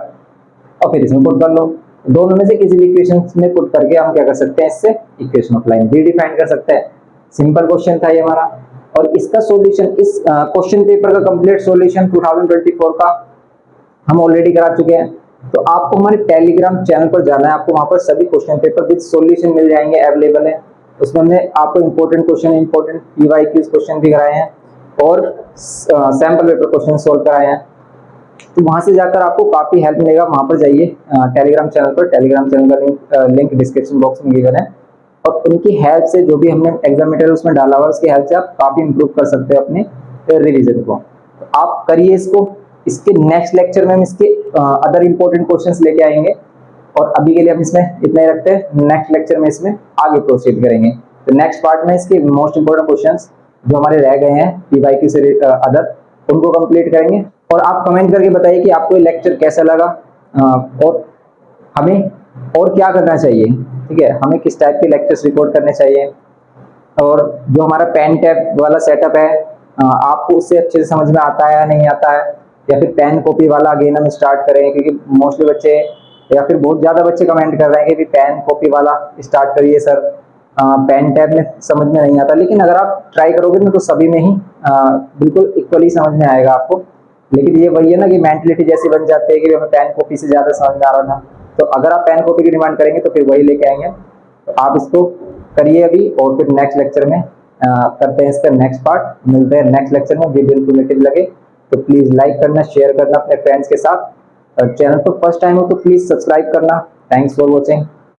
और फिर इसमें पुट कर लो। दोनों में से किसी भी इक्वेशन में पुट करके हम क्या कर सकते हैं, इससे equation of line BD find कर सकते हैं। सिंपल क्वेश्चन था ये हमारा, और इसका सॉल्यूशन, इस क्वेश्चन पेपर का कंप्लीट सॉल्यूशन 2024 का हम ऑलरेडी करा चुके हैं। तो आपको हमारे टेलीग्राम चैनल पर जाना है, आपको वहां पर सभी क्वेश्चन पेपर विद सॉल्यूशन मिल जाएंगे, अवेलेबल है। उसमें हमने आपको important question, important PYQ question भी कराए हैं, और सैंपल पेपर क्वेश्चन सोल्व कराए हैं। तो वहां से जाकर आपको काफी हेल्प मिलेगा, वहां पर जाइए टेलीग्राम चैनल पर, टेलीग्राम चैनल का लिंक डिस्क्रिप्शन बॉक्स में गिवन है, और उनकी हेल्प से जो भी हमने एग्जाम मटेरियल उसमें डाला हुआ, उसकी हेल्प से आप काफी इंप्रूव कर सकते हो अपने रिवीजन को। तो आप करिए इसको। इसके नेक्स्ट लेक्चर में हम इसके अदर इंपॉर्टेंट क्वेश्चंस लेके आएंगे, और अभी के लिए हम इसमें इतना ही रखते हैं। नेक्स्ट लेक्चर में इसमें आगे प्रोसीड करेंगे। तो नेक्स्ट पार्ट में इसके मोस्ट इंपोर्टेंट क्वेश्चंस जो हमारे रह गए हैं PYQ से अदर, उनको कंप्लीट करेंगे। और आप कमेंट करके बताइए कि आपको ये लेक्चर कैसा लगा, और हमें और क्या करना चाहिए, ठीक है, हमें किस टाइप के लेक्चर्स रिकॉर्ड करने चाहिए, और जो हमारा पेन टैब वाला सेटअप है आपको उससे अच्छे से समझ में आता है या नहीं आता है, या फिर पेन कॉपी वाला अगेन हम स्टार्ट करें, क्योंकि मोस्टली बच्चे या फिर बहुत ज़्यादा बच्चे कमेंट कर रहे हैं कि पेन कॉपी वाला स्टार्ट करिए सर, पेन टैब में समझ में नहीं आता। लेकिन अगर आप ट्राई करोगे ना तो सभी में ही बिल्कुल इक्वली समझ में आएगा आपको। लेकिन ये वही है ना कि मेंटलिटी जैसी बन जाती है कि हमें पेन कॉपी से ज़्यादा समझ में आ रहा था। तो अगर आप पेन कॉपी की डिमांड करेंगे तो फिर वही लेके आएंगे। तो आप इसको करिए अभी, और फिर नेक्स्ट लेक्चर में करते हैं इसका नेक्स्ट पार्ट। मिलते हैं नेक्स्ट लेक्चर में, वीडियो इन्फॉर्मेटिव लगे तो प्लीज लाइक करना, शेयर करना अपने फ्रेंड्स के साथ, और चैनल पर फर्स्ट टाइम हो तो प्लीज सब्सक्राइब करना। Thanks for watching.